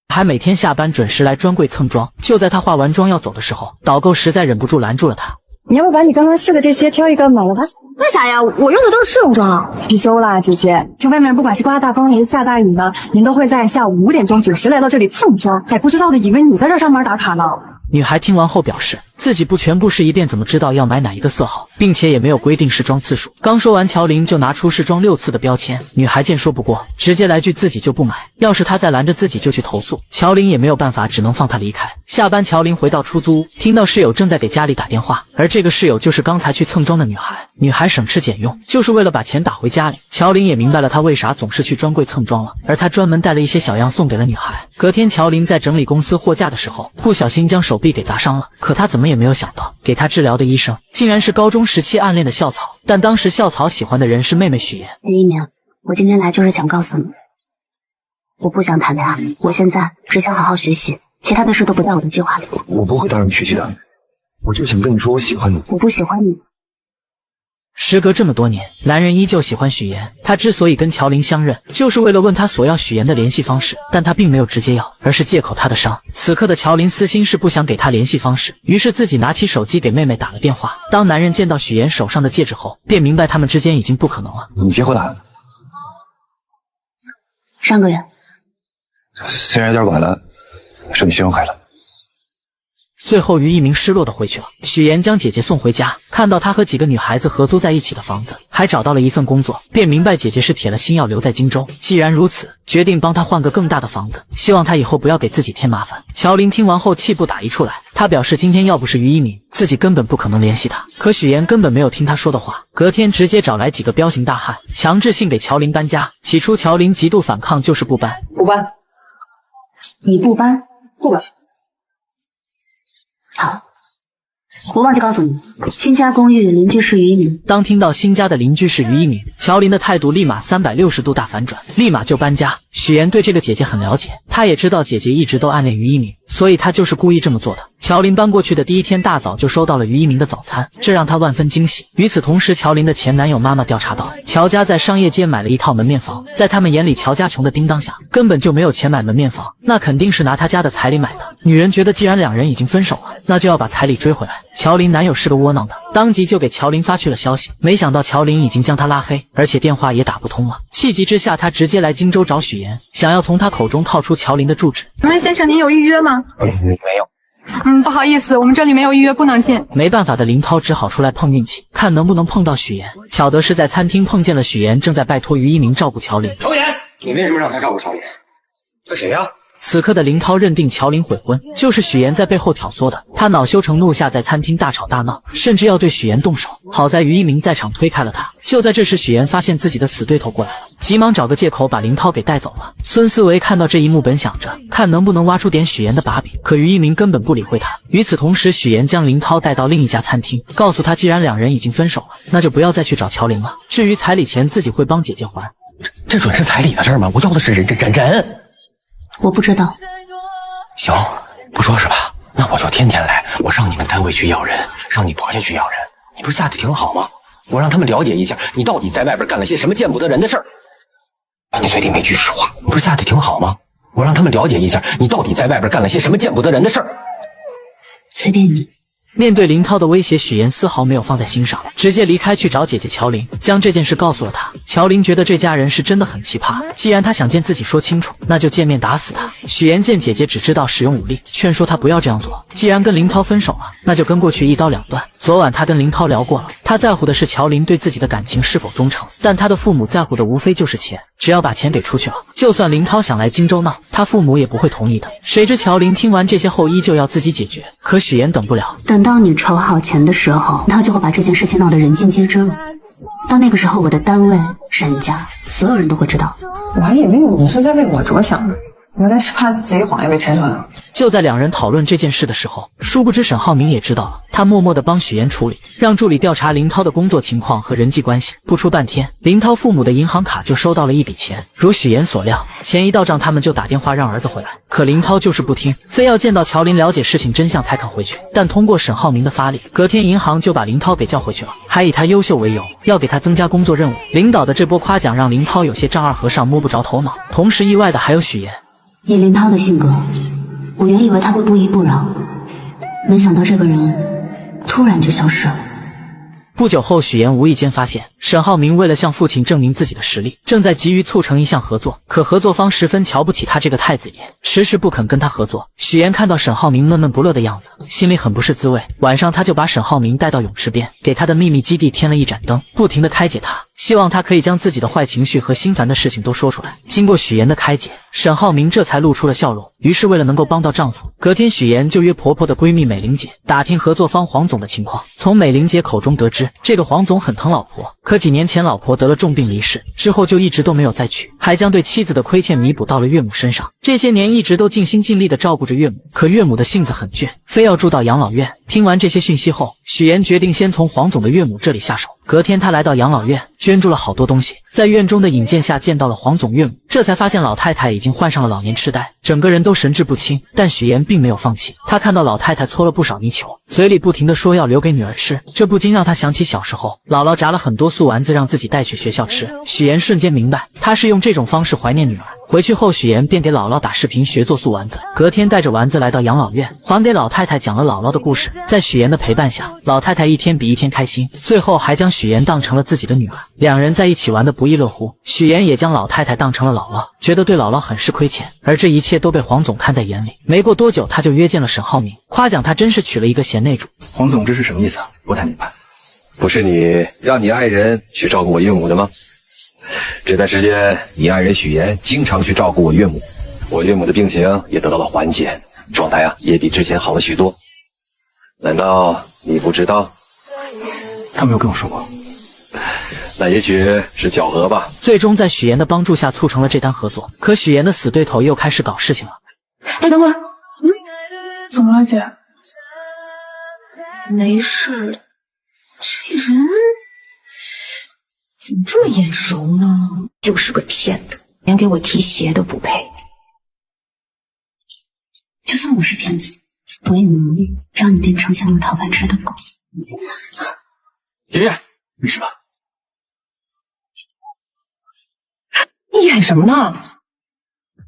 还每天下班准时来专柜蹭妆。就在他化完妆要走的时候，导购实在忍不住拦住了他。你要不把你刚刚试的这些挑一个买了吧？为啥呀？我用的都是试用装。必修啦，姐姐。这外面不管是刮大风还是下大雨呢，您都会在下午5点钟准时来到这里蹭妆，还不知道的以为你在这上班打卡呢。女孩听完后表示，自己不全部试一遍，怎么知道要买哪一个色号，并且也没有规定试妆次数。刚说完，乔林就拿出试妆6次的标签。女孩见说不过，直接来句自己就不买。要是她再拦着自己就去投诉，乔林也没有办法，只能放她离开。下班，乔林回到出租屋，听到室友正在给家里打电话，而这个室友就是刚才去蹭妆的女孩。女孩省吃俭用，就是为了把钱打回家里。乔林也明白了她为啥总是去专柜蹭妆了，而她专门带了一些小样送给了女孩。隔天，乔林在整理公司货架的时候，不小心将手臂给砸伤了。可他怎么也没有想到，给他治疗的医生竟然是高中时期暗恋的校草，但当时校草喜欢的人是妹妹许妍。林一鸣，我今天来就是想告诉你，我不想谈恋爱，我现在只想好好学习，其他的事都不在我的计划里。我不会打扰你学习的，我就想跟你说我喜欢你。我不喜欢你。时隔这么多年，男人依旧喜欢许妍。他之所以跟乔林相认，就是为了问他索要许妍的联系方式，但他并没有直接要，而是借口他的伤。此刻的乔林私心是不想给他联系方式，于是自己拿起手机给妹妹打了电话。当男人见到许妍手上的戒指后，便明白他们之间已经不可能了。你结婚了？上个月。虽然有点晚了，祝你新婚快乐。最后，于一鸣失落的回去了。许妍将姐姐送回家，看到她和几个女孩子合租在一起的房子，还找到了一份工作，便明白姐姐是铁了心要留在荆州。既然如此，决定帮她换个更大的房子，希望她以后不要给自己添麻烦。乔林听完后气不打一处来，他表示今天要不是于一鸣，自己根本不可能联系他。可许妍根本没有听他说的话，隔天直接找来几个彪形大汉，强制性给乔林搬家。起初乔林极度反抗，就是不搬。不搬。你不搬？不搬。好，我忘记告诉你，新家公寓邻居是于一鸣。当听到新家的邻居是于一鸣，乔林的态度立马360度大反转，立马就搬家。许妍对这个姐姐很了解，她也知道姐姐一直都暗恋于一鸣，所以她就是故意这么做的。乔林搬过去的第一天大早就收到了于一鸣的早餐，这让她万分惊喜。与此同时，乔林的前男友妈妈调查到，乔家在商业街买了一套门面房，在他们眼里，乔家穷的叮当响，根本就没有钱买门面房，那肯定是拿他家的彩礼买的。女人觉得既然两人已经分手了，那就要把彩礼追回来。乔林男友是个窝囊的，当即就给乔林发去了消息，没想到乔林已经将他拉黑，而且电话也打不通了。气急之下，他直接来荆州找许妍，想要从他口中套出乔林的住址。请问先生，您有预约吗？没有。不好意思，我们这里没有预约，不能进。没办法的林涛只好出来碰运气，看能不能碰到许妍。巧的是在餐厅碰见了许妍，正在拜托于一鸣照顾乔林。乔妍，你为什么让他照顾乔林？这谁呀？此刻的林涛认定乔林悔婚，就是许妍在背后挑唆的。他恼羞成怒下，在餐厅大吵大闹，甚至要对许妍动手。好在于一鸣在场推开了他。就在这时，许妍发现自己的死对头过来了，急忙找个借口把林涛给带走了。孙思维看到这一幕，本想着看能不能挖出点许妍的把柄，可于一鸣根本不理会他。与此同时，许妍将林涛带到另一家餐厅，告诉他既然两人已经分手了，那就不要再去找乔林了。至于彩礼钱，自己会帮姐姐还。这准是彩礼的事吗？我要的是人。我不知道。行，不说是吧？那我就天天来，我上你们单位去要人，上你婆家去要人。你不是嫁得挺好吗？我让他们了解一下，你到底在外边干了些什么见不得人的事儿。你嘴里没句实话，你不是嫁得挺好吗？我让他们了解一下，你到底在外边干了些什么见不得人的事儿。随便你。面对林涛的威胁，许妍丝毫没有放在心上，直接离开去找姐姐乔林，将这件事告诉了她。乔林觉得这家人是真的很奇葩，既然他想见自己说清楚，那就见面打死他。许妍见姐姐只知道使用武力，劝说她不要这样做，既然跟林涛分手了，那就跟过去一刀两断。昨晚他跟林涛聊过了，他在乎的是乔林对自己的感情是否忠诚，但他的父母在乎的无非就是钱，只要把钱给出去了，就算林涛想来荆州闹，他父母也不会同意的。谁知乔林听完这些后依旧要自己解决，可许妍等不了，等到你筹好钱的时候，他就会把这件事情闹得人尽皆知了。到那个时候，我的单位、沈家，所有人都会知道。我还以为你是在为我着想呢，原来是怕自己谎言被拆穿了。就在两人讨论这件事的时候，殊不知沈浩明也知道了，他默默地帮许妍处理，让助理调查林涛的工作情况和人际关系。不出半天，林涛父母的银行卡就收到了一笔钱，如许妍所料，钱一到账，他们就打电话让儿子回来。可林涛就是不听，非要见到乔林了解事情真相才肯回去。但通过沈浩明的发力，隔天银行就把林涛给叫回去了，还以他优秀为由，要给他增加工作任务。领导的这波夸奖让林涛有些丈二和尚摸不着头脑，同时意外的还有许妍。以林涛的性格，我原以为他会不依不饶，没想到这个人突然就消失了。不久后，许妍无意间发现沈浩明为了向父亲证明自己的实力，正在急于促成一项合作，可合作方十分瞧不起他这个太子爷，迟迟不肯跟他合作。许妍看到沈浩明闷闷不乐的样子，心里很不是滋味。晚上，他就把沈浩明带到泳池边，给他的秘密基地添了一盏灯，不停地开解他，希望他可以将自己的坏情绪和心烦的事情都说出来。经过许妍的开解，沈浩明这才露出了笑容。于是为了能够帮到丈夫，隔天许妍就约婆婆的闺蜜美玲姐打听合作方黄总的情况。从美玲姐口中得知，这个黄总很疼老婆，可几年前老婆得了重病离世，之后就一直都没有再娶，还将对妻子的亏欠弥补到了岳母身上。这些年一直都尽心尽力地照顾着岳母，可岳母的性子很倔，非要住到养老院。听完这些讯息后，许妍决定先从黄总的岳母这里下手。隔天他来到养老院，捐助了好多东西，在院中的引荐下见到了黄总岳母，这才发现老太太已经患上了老年痴呆，整个人都神志不清。但许妍并没有放弃，她看到老太太搓了不少泥鳅，嘴里不停地说要留给女儿吃，这不禁让她想起小时候姥姥炸了很多素丸子让自己带去学校吃。许妍瞬间明白，她是用这种方式怀念女儿。回去后，许妍便给姥姥打视频学做素丸子，隔天带着丸子来到养老院，还给老太太讲了姥姥的故事。在许妍的陪伴下，老太太一天比一天开心，最后还将许妍当成了自己的女儿，两人在一起玩得不亦乐乎。许妍也将老太太当成了姥姥，觉得对姥姥很是亏欠，而这一切都被黄总看在眼里。没过多久，他就约见了沈浩明，夸奖他真是娶了一个贤内助。黄总，这是什么意思啊？不太明白。不是你让你爱人去照顾我岳母的吗？这段时间，你爱人许妍经常去照顾我岳母，我岳母的病情也得到了缓解，状态也比之前好了许多。难道你不知道？他没有跟我说过。那也许是巧合吧。最终在许妍的帮助下促成了这单合作，可许妍的死对头又开始搞事情了。哎，等会儿，怎么了姐？没事。这人怎么这么眼熟呢？就是个骗子，连给我提鞋都不配。就算我是骗子，我也努力让你变成像我讨饭吃的狗。爷爷，没事吧？你演什么呢？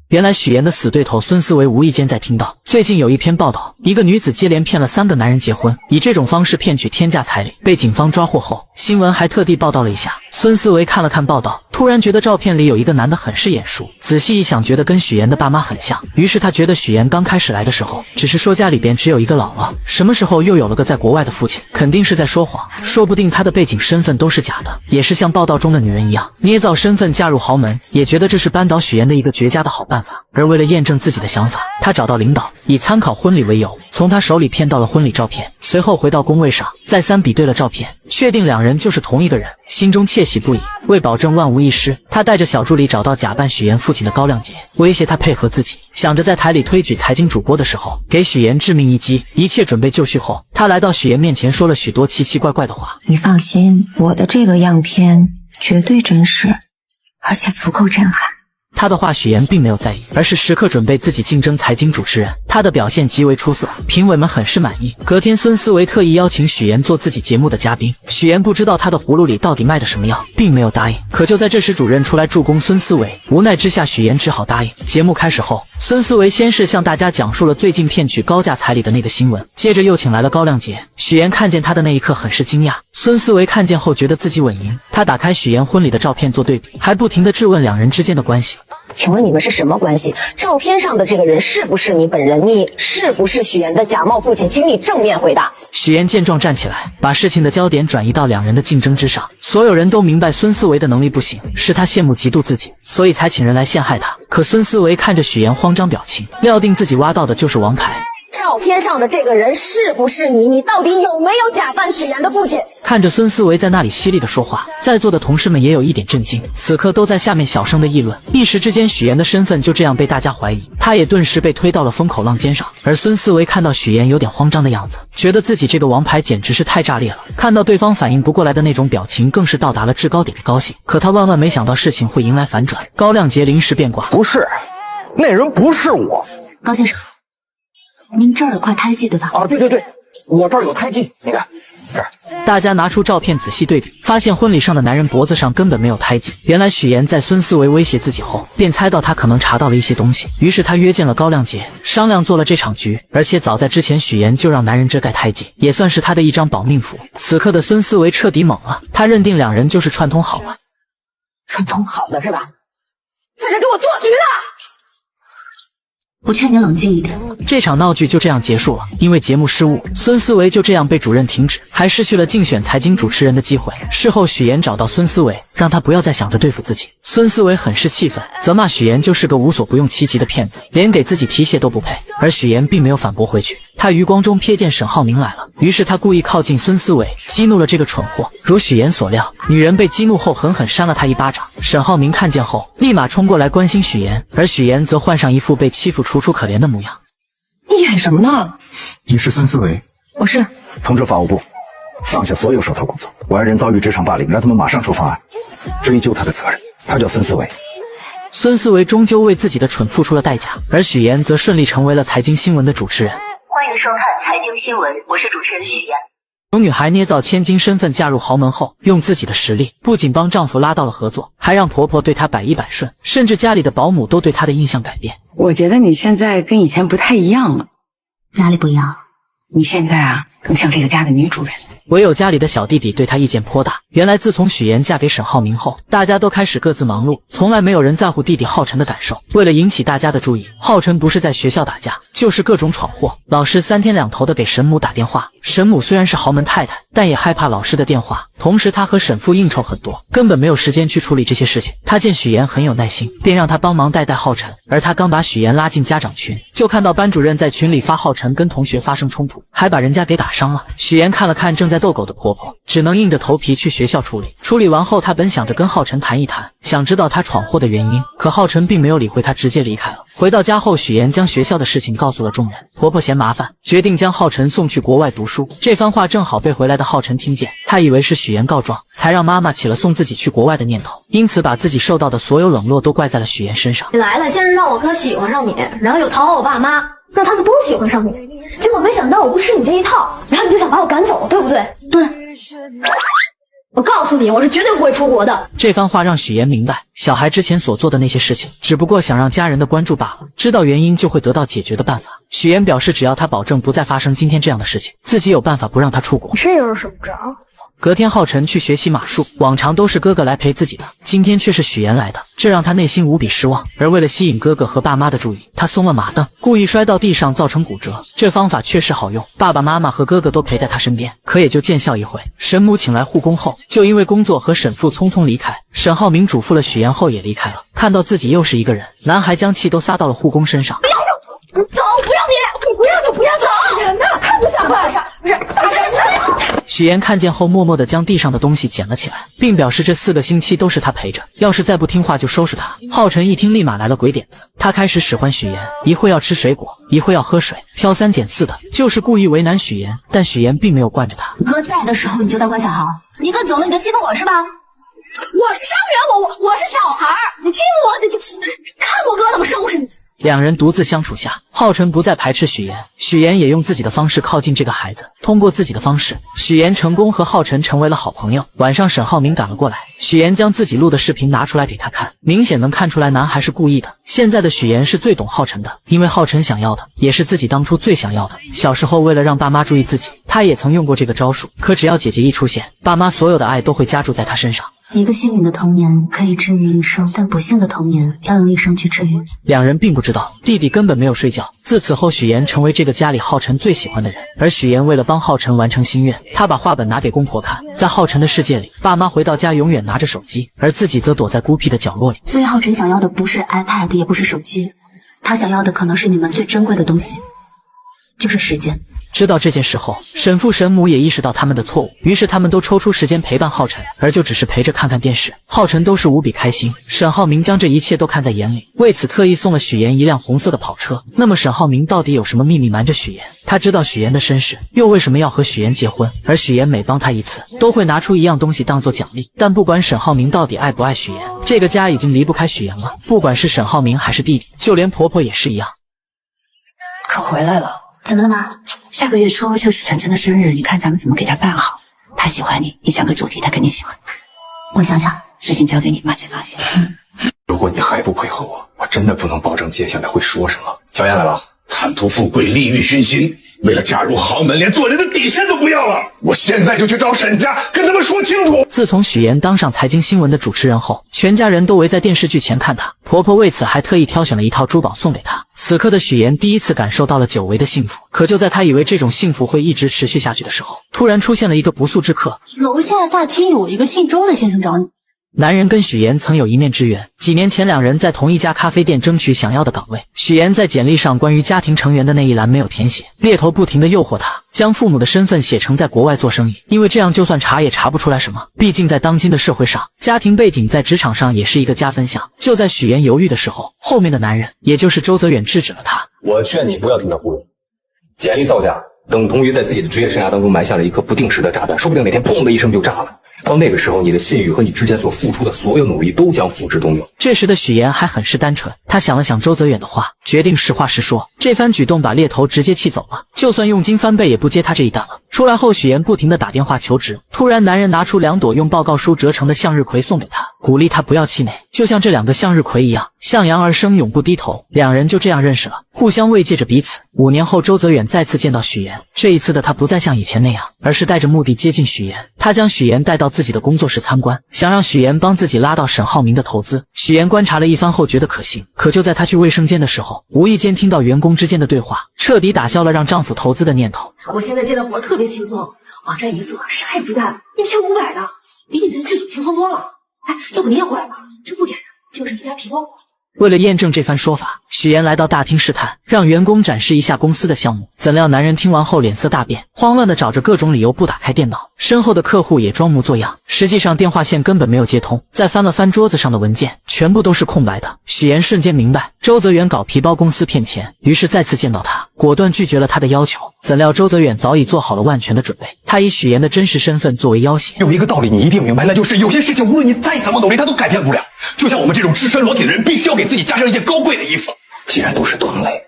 原来许岩的死对头孙思维无意间在听到最近有一篇报道，一个女子接连骗了3个男人结婚，以这种方式骗取天价彩礼，被警方抓获后，新闻还特地报道了一下。孙思维看了看报道，突然觉得照片里有一个男的很是眼熟，仔细一想，觉得跟许岩的爸妈很像。于是他觉得许岩刚开始来的时候，只是说家里边只有一个姥姥，什么时候又有了个在国外的父亲，肯定是在说谎，说不定他的背景身份都是假的，也是像报道中的女人一样捏造身份嫁入豪门，也觉得这是扳倒许岩的一个绝佳的好办法。而为了验证自己的想法，他找到领导，以参考婚礼为由，从他手里骗到了婚礼照片，随后回到工位上，再三比对了照片，确定2人就是同一个人，心中窃喜不已。为保证万无一失，他带着小助理找到假扮许岩父亲的高亮杰，威胁他配合自己，想着在台里推举财经主播的时候给许岩致命一击。一切准备就绪后，他来到许岩面前，说了许多奇奇怪怪的话。你放心，我的这个样片绝对真实，而且足够震撼。他的话许岩并没有在意，而是时刻准备自己竞争财经主持人。他的表现极为出色，评委们很是满意。隔天，孙思维特意邀请许岩做自己节目的嘉宾。许岩不知道他的葫芦里到底卖的什么药，并没有答应。可就在这时，主任出来助攻孙思维，无奈之下，许岩只好答应。节目开始后，孙思维先是向大家讲述了最近骗取高价彩礼的那个新闻，接着又请来了高亮杰。许岩看见他的那一刻很是惊讶，孙思维看见后觉得自己稳赢。他打开许岩婚礼的照片做对比，还不停地质问2人之间的关系。请问你们是什么关系？照片上的这个人是不是你本人？你是不是许岩的假冒父亲？请你正面回答。许岩见状站起来，把事情的焦点转移到2人的竞争之上。所有人都明白孙思维的能力不行，是他羡慕嫉妒自己，所以才请人来陷害他。可孙思维看着许岩慌张表情，料定自己挖到的就是王牌。照片上的这个人是不是你？你到底有没有假扮许岩的父亲？看着孙思维在那里犀利的说话，在座的同事们也有一点震惊，此刻都在下面小声的议论。一时之间，许岩的身份就这样被大家怀疑，他也顿时被推到了风口浪尖上。而孙思维看到许岩有点慌张的样子，觉得自己这个王牌简直是太炸裂了。看到对方反应不过来的那种表情，更是到达了制高点的高兴。可他万万没想到事情会迎来反转。高亮杰临时变卦，不是，那人不是我。高先生，您这儿有块胎记对吧？啊，对，我这儿有胎记，你看这儿。大家拿出照片仔细对比，发现婚礼上的男人脖子上根本没有胎记。原来许岩在孙思维威胁自己后，便猜到他可能查到了一些东西，于是他约见了高亮杰，商量做了这场局。而且早在之前，许岩就让男人遮盖胎记，也算是他的一张保命符。此刻的孙思维彻底懵了，他认定2人就是串通好了。串通好了是吧？这人给我做局的！我劝你冷静一点。这场闹剧就这样结束了。因为节目失误，孙思维就这样被主任停止，还失去了竞选财经主持人的机会。事后许岩找到孙思维，让他不要再想着对付自己。孙思维很是气愤，责骂许岩就是个无所不用其极的骗子，连给自己提鞋都不配。而许岩并没有反驳回去，他余光中瞥见沈浩明来了，于是他故意靠近孙思维，激怒了这个蠢货。如许岩所料，女人被激怒后狠狠扇了他一巴掌。沈浩明看见后，立马冲过来关心许岩，而许岩则换上一副被欺负楚楚可怜的模样。你演什么呢？你是孙思维？我是。通知法务部，放下所有手头工作。我爱人遭遇职场霸凌，让他们马上出方案，追究他的责任。他叫孙思维。孙思维终究为自己的蠢付出了代价，而许岩则顺利成为了财经新闻的主持人。欢迎收看财经新闻，我是主持人许岩。有女孩捏造千金身份嫁入豪门后，用自己的实力不仅帮丈夫拉到了合作，还让婆婆对她百依百顺，甚至家里的保姆都对她的印象改变。我觉得你现在跟以前不太一样了。哪里不一样？你现在啊，更像这个家的女主人。唯有家里的小弟弟对她意见颇大。原来自从许岩嫁给沈浩明后，大家都开始各自忙碌，从来没有人在乎弟弟浩辰的感受。为了引起大家的注意，浩辰不是在学校打架，就是各种闯祸。老师3天2头的给沈母打电话，沈母虽然是豪门太太，但也害怕老师的电话。同时他和沈父应酬很多，根本没有时间去处理这些事情。他见许岩很有耐心，便让他帮忙带浩辰。而他刚把许岩拉进家长群，就看到班主任在群里发浩辰跟同学发生冲突，还把人家给打伤。伤了。许妍看了看正在逗狗的婆婆，只能硬着头皮去学校处理。处理完后，她本想着跟浩辰谈一谈，想知道他闯祸的原因，可浩辰并没有理会她，直接离开了。回到家后，许妍将学校的事情告诉了众人。婆婆嫌麻烦，决定将浩辰送去国外读书。这番话正好被回来的浩辰听见，他以为是许妍告状，才让妈妈起了送自己去国外的念头，因此把自己受到的所有冷落都怪在了许妍身上。你来了，先是让我哥喜欢上你，然后又讨好我爸妈，让他们都喜欢上你，结果没想到我不吃你这一套，然后你就想把我赶走，对不对？对。我告诉你，我是绝对不会出国的。这番话让许妍明白，小孩之前所做的那些事情，只不过想让家人的关注罢了。知道原因就会得到解决的办法。许妍表示，只要他保证不再发生今天这样的事情，自己有办法不让他出国。这又是什么招？隔天，浩辰去学习马术，往常都是哥哥来陪自己的，今天却是许妍来的，这让他内心无比失望。而为了吸引哥哥和爸妈的注意，他松了马蹬，故意摔到地上，造成骨折。这方法确实好用，爸爸妈妈和哥哥都陪在他身边，可也就见效一回。沈母请来护工后，就因为工作和沈父匆匆离开。沈浩明嘱咐了许妍后也离开了。看到自己又是一个人，男孩将气都撒到了护工身上。不要走，不要你，你不要就不要走。人呐，太不像话了，不是大人。许妍看见后，默默地将地上的东西捡了起来，并表示这4个星期都是他陪着，要是再不听话就收拾他。浩辰一听，立马来了鬼点子，他开始使唤许妍，一会要吃水果，一会要喝水，挑3拣4的，就是故意为难许妍。但许妍并没有惯着他。哥在的时候你就当乖小孩，你哥走了你就欺负我是吧？我是伤员，我是小孩，你欺负我，你看我哥怎么收拾你。两人独自相处下，浩辰不再排斥许妍，许妍也用自己的方式靠近这个孩子。通过自己的方式，许妍成功和浩辰成为了好朋友。晚上，沈浩明赶了过来，许妍将自己录的视频拿出来给他看，明显能看出来男孩是故意的。现在的许妍是最懂浩辰的，因为浩辰想要的也是自己当初最想要的。小时候为了让爸妈注意自己，他也曾用过这个招数，可只要姐姐一出现，爸妈所有的爱都会加注在他身上。一个幸运的童年可以治愈一生，但不幸的童年要用一生去治愈。两人并不知道，弟弟根本没有睡觉。自此后，许妍成为这个家里浩辰最喜欢的人。而许妍为了帮浩辰完成心愿，她把画本拿给公婆看。在浩辰的世界里，爸妈回到家永远拿着手机，而自己则躲在孤僻的角落里。所以浩辰想要的不是 iPad， 也不是手机，他想要的可能是你们最珍贵的东西，就是时间。知道这件事后，沈父沈母也意识到他们的错误，于是他们都抽出时间陪伴浩辰，而就只是陪着看看电视。浩辰都是无比开心。沈浩明将这一切都看在眼里，为此特意送了许妍一辆红色的跑车。那么沈浩明到底有什么秘密瞒着许妍？他知道许妍的身世，又为什么要和许妍结婚？而许妍每帮他一次，都会拿出一样东西当做奖励。但不管沈浩明到底爱不爱许妍，这个家已经离不开许妍了。不管是沈浩明还是弟弟，就连婆婆也是一样。可回来了。怎么了妈？下个月初就是晨晨的生日，你看咱们怎么给他办好？他喜欢你，你想个主题，他肯定喜欢。我想想，事情交给你，妈最放心。如果你还不配合我，我真的不能保证接下来会说什么。乔燕来了，贪图富贵，利欲熏心，为了嫁入豪门，连做人的底线都不要了。我现在就去找沈家，跟他们说清楚。自从许妍当上财经新闻的主持人后，全家人都围在电视剧前看她。婆婆为此还特意挑选了一套珠宝送给她。此刻的许妍第一次感受到了久违的幸福。可就在她以为这种幸福会一直持续下去的时候，突然出现了一个不速之客。楼下大厅有一个姓周的先生找你。男人跟许妍曾有一面之缘，几年前两人在同一家咖啡店争取想要的岗位。许妍在简历上关于家庭成员的那一栏没有填写，猎头不停地诱惑她，将父母的身份写成在国外做生意，因为这样就算查也查不出来什么。毕竟在当今的社会上，家庭背景在职场上也是一个加分项。就在许妍犹豫的时候，后面的男人，也就是周泽远制止了她。我劝你不要听他忽悠，简历造假等同于在自己的职业生涯当中埋下了一颗不定时的炸弹，说不定哪天砰的一声就炸了。到那个时候，你的信誉和你之前所付出的所有努力都将付之东流。这时的许妍还很是单纯，她想了想周泽远的话，决定实话实说。这番举动把猎头直接气走了，就算佣金翻倍也不接他这一单了。出来后，许妍不停地打电话求职。突然，男人拿出2朵用报告书折成的向日葵送给她，鼓励她不要气馁，就像这2个向日葵一样，向阳而生，永不低头。两人就这样认识了，互相慰藉着彼此。5年后，周泽远再次见到许妍，这一次的他不再像以前那样，而是带着目的接近许妍。他将许妍带到自己的工作室参观，想让许妍帮自己拉到沈浩明的投资。许妍观察了一番后觉得可行，可就在她去卫生间的时候，无意间听到员工之间的对话，彻底打消了让丈夫投资的念头。我现在接的活特别轻松，网站一做啥也不干，一天500的，比你在剧组轻松多了。哎，要不你也过来吧？这不点人，就是一家皮包公司，为了验证这番说法，许岩来到大厅试探，让员工展示一下公司的项目。怎料男人听完后脸色大变，慌乱的找着各种理由不打开电脑。身后的客户也装模作样，实际上电话线根本没有接通。再翻了翻桌子上的文件，全部都是空白的。许岩瞬间明白周泽远搞皮包公司骗钱，于是再次见到他，果断拒绝了他的要求。怎料周泽远早已做好了万全的准备，他以许岩的真实身份作为要挟。有一个道理你一定明白，那就是有些事情无论你再怎么努力，它都改变不了。就像我们这种赤身裸体的人，必须要给自己加上一件高贵的衣服。既然都是同类，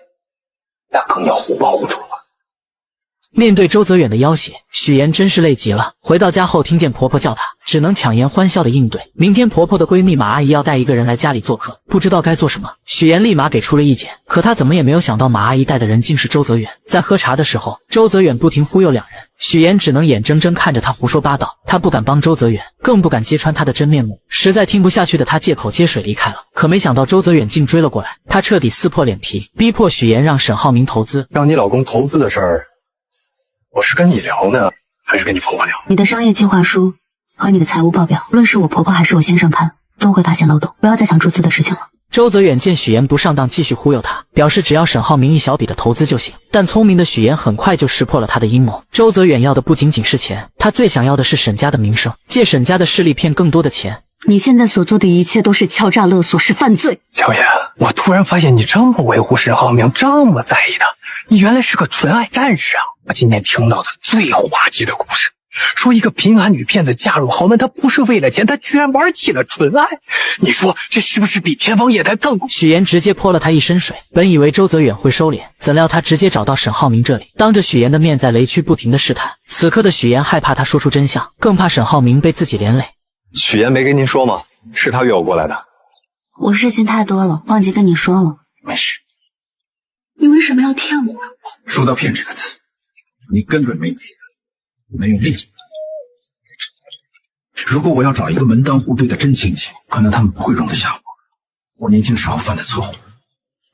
那更要互帮互助了。面对周泽远的要挟，许岩真是累极了。回到家后，听见婆婆叫她，只能强颜欢笑的应对。明天婆婆的闺蜜马阿姨要带一个人来家里做客，不知道该做什么。许岩立马给出了意见，可他怎么也没有想到马阿姨带的人竟是周泽远。在喝茶的时候，周泽远不停忽悠两人，许岩只能眼睁睁看着他胡说八道。他不敢帮周泽远，更不敢揭穿他的真面目。实在听不下去的他借口接水离开了。可没想到周泽远竟追了过来，他彻底撕破脸皮，逼迫许岩让沈浩明投资。让你老公投资的事儿，我是跟你聊呢，还是跟你婆婆聊？你的商业计划书和你的财务报表，无论是我婆婆还是我先生看，都会发现漏洞。不要再想注资的事情了。周泽远见许岩不上当，继续忽悠他，表示只要沈浩明一小笔的投资就行。但聪明的许岩很快就识破了他的阴谋。周泽远要的不仅仅是钱，他最想要的是沈家的名声，借沈家的势力骗更多的钱。你现在所做的一切都是敲诈勒索，是犯罪。小妍，我突然发现你这么维护沈浩明，这么在意他，你原来是个纯爱战士啊！我今天听到的最滑稽的故事，说一个贫寒女骗子嫁入豪门，她不是为了钱，她居然玩起了纯爱。你说这是不是比天方夜谭更？许岩直接泼了他一身水。本以为周泽远会收敛，怎料他直接找到沈浩明这里，当着许岩的面在雷区不停的试探。此刻的许岩害怕他说出真相，更怕沈浩明被自己连累。许岩没跟您说吗？是他约我过来的。我事情太多了，忘记跟你说了。没事。你为什么要骗我？说到骗这个字，你根本没钱，没有力气。如果我要找一个门当户对的真亲戚，可能他们不会容得下我。我年轻时候犯的错误，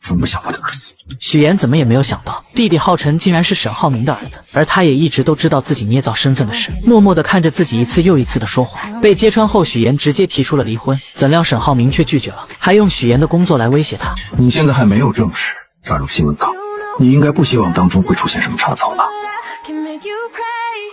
容不下我的儿子。许岩怎么也没有想到，弟弟浩辰竟然是沈浩明的儿子，而他也一直都知道自己捏造身份的事，默默地看着自己一次又一次的说谎。被揭穿后，许岩直接提出了离婚，怎料沈浩明却拒绝了，还用许岩的工作来威胁他。你现在还没有正式转入新闻岗，你应该不希望当中会出现什么差错吧？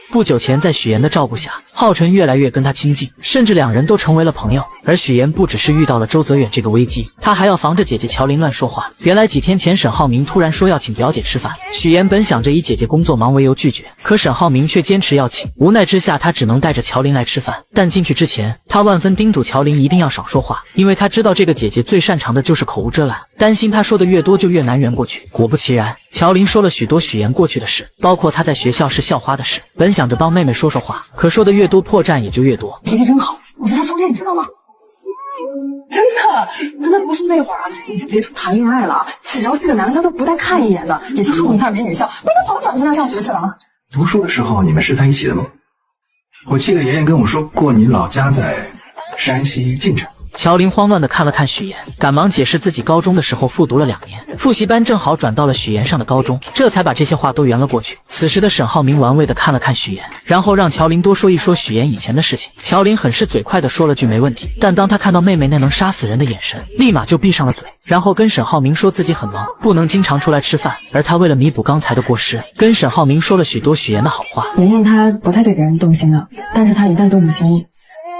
不久前，在许岩的照顾下，浩辰越来越跟他亲近，甚至两人都成为了朋友。而许岩不只是遇到了周泽远这个危机，他还要防着姐姐乔琳乱说话。原来几天前，沈浩明突然说要请表姐吃饭，许岩本想着以姐姐工作忙为由拒绝，可沈浩明却坚持要请，无奈之下，他只能带着乔琳来吃饭。但进去之前，他万分叮嘱乔琳一定要少说话，因为他知道这个姐姐最擅长的就是口无遮拦，担心他说的越多就越难圆过去。果不其然，乔琳说了许多许岩过去的事，包括他在学校是校花的事。本想着帮妹妹说说话，可说的越多，破绽也就越多。脾气真好，我是他初恋，你知道吗？真的，那不是那会儿啊，你就别说谈恋爱了，只要是个男的，他都不带看一眼的。也就是我们那儿没女校，不然他早转去那儿上学去了。读书的时候你们是在一起的吗？我记得妍妍跟我说过，你老家在山西晋城。乔琳慌乱地看了看许岩，赶忙解释自己高中的时候复读了2年，复习班正好转到了许岩上的高中，这才把这些话都圆了过去。此时的沈浩明玩味地看了看许岩，然后让乔琳多说一说许岩以前的事情。乔琳很是嘴快地说了句没问题，但当他看到妹妹那能杀死人的眼神，立马就闭上了嘴，然后跟沈浩明说自己很忙，不能经常出来吃饭，而他为了弥补刚才的过失，跟沈浩明说了许多许岩的好话。妍妍她不太对别人动心的，但是她一旦动了心，